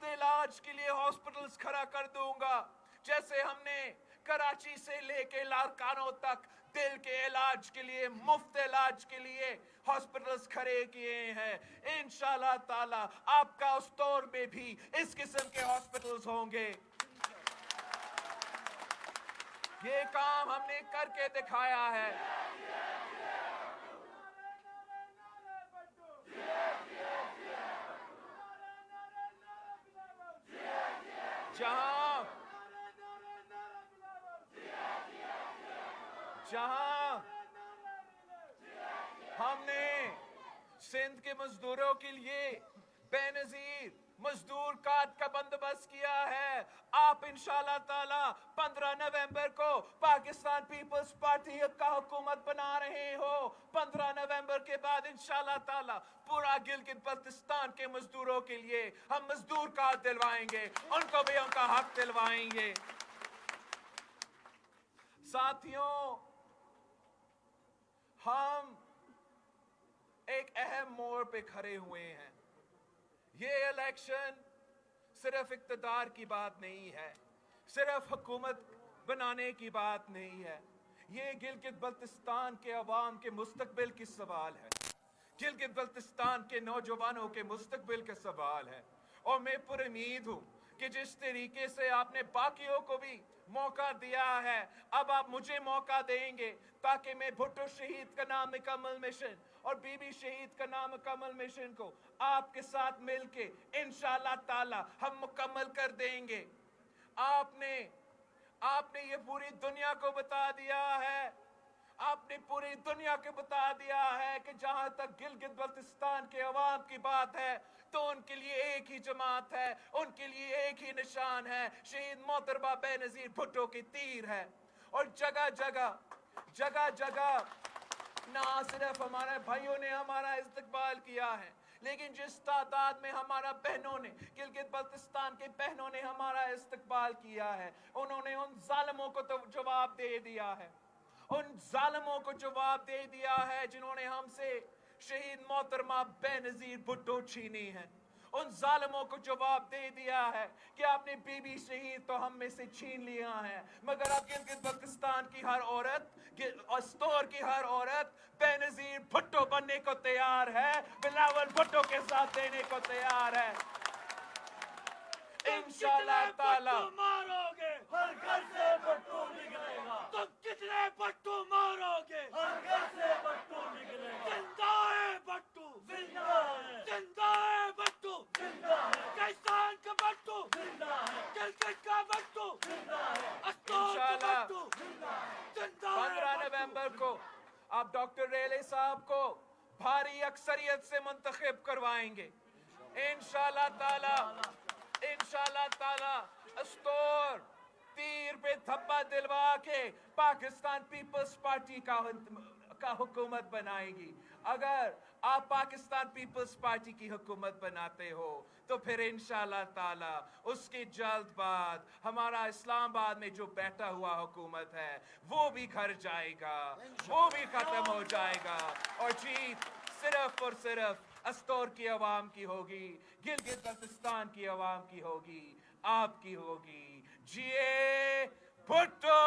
इलाज के लिए हॉस्पिटल्स खड़ा कर दूंगा, जैसे हमने कराची से लेके लारकानों तक दिल के इलाज के लिए, मुफ्त इलाज के लिए हॉस्पिटल्स खड़े किए हैं। इंशाल्लाह ताला आपका उस्तौर में भी इस किस्म के हॉस्पिटल्स होंगे। ये काम हमने करके दिखाया है। जहां हमने सिंध के मजदूरों के लिए बेनजीर मजदूर कार्ड का बंदोबस्त किया है, आप इंशाल्लाह ताला 15 नवंबर को पाकिस्तान पीपल्स पार्टी का हुकूमत बना रहे हो। 15 नवंबर के बाद इंशाल्लाह ताला पूरा गिलगित बल्तिस्तान के मजदूरों के लिए हम मजदूर कार्ड दिलवाएंगे, उनको भी उनका हक दिलवाएंगे। साथियों, हम एक अहम मोड़ पे खड़े हुए हैं। ये इलेक्शन सिर्फ इक्तदार की बात नहीं है, सिर्फ हुकूमत बनाने की बात नहीं है। ये गिलगित बल्तिस्तान के अवाम के मुस्तकबिल की सवाल है, गिलगित बल्तिस्तान के नौजवानों के मुस्तकबिल का सवाल है। और मैं पुरुमीद हूँ कि जिस तरीके से आपने बाकियों को भी मौका दिया है, अब आप मुझे मौका देंगे ताकि मैं भुट्टो शहीद का नाम कमल मिशन और बीबी शहीद का नाम कमल मिशन को आपके साथ मिलके इंशाल्लाह ताला हम मुकम्मल कर देंगे। आपने ये पूरी दुनिया को बता दिया है, आपने पूरी दुनिया को बता दिया है कि जहां तक गिलगित बल्तिस्तान के अवाम की बात है तो उनके लिए एक ही जमात है, उनके लिए एक ही निशान है, शहीद मोहतरमा बेनजीर भुट्टो की तीर है। और जगह जगह ना सिर्फ हमारे भाइयों ने हमारा इस्तकबाल किया है, लेकिन जिस तादाद में हमारा बहनों ने, गिलगित बल्तिस्तान के बहनों ने हमारा इस्तकबाल किया है, उन्होंने उन जालिमों को तो जवाब दे दिया है, उन जालिमों को जवाब दे दिया है जिन्होंने हमसे शहीद मोहतरमा बेनजीर भुट्टो छीनी है। उन जालिमों को जवाब दे दिया है कि आपने बीबी शहीद तो हम में से छीन लिया है, मगर अब गिलगित बल्तिस्तान की हर औरत, अस्तौर की हर औरत बेनजीर भुट्टो बनने को तैयार है, बिलावल भुट्टो के साथ देने को तैयार है। इंशाल्लाह ताला मारोगे हर घर से भट्टू निकलेगा, तुम कितने भट्टू मारोगे हर घर से भट्टू निकलेगा। जिंदा है भट्टू, जिंदा है, जिंदा है भट्टू, जिंदा है, किसान का भट्टू जिंदा है, गिलगित का भट्टू जिंदा है, अस्तौर का भट्टू जिंदा है, जिंदा है। 15 नवंबर को आप डॉक्टर रेले साहब को भारी अक्सरियत से मुंतखब करवाएंगे इंशाल्लाह ताला अस्तौर तीर पे धब्बा दिलवा के पाकिस्तान पीपल्स पार्टी का हुकूमत बनाएगी। अगर आप पाकिस्तान पीपल्स पार्टी की हुकूमत बनाते हो तो फिर इंशाल्लाह ताला उसके जल्द बाद हमारा इस्लामाबाद में जो बैठा हुआ हुकूमत है वो भी घर जाएगा, वो भी खत्म हो जाएगा और जीत सिर्फ और सिर्फ अस्तौर की आवाम की होगी, गिलगित बल्तिस्तान की आवाम की होगी, आपकी होगी। जिए भुट्टो।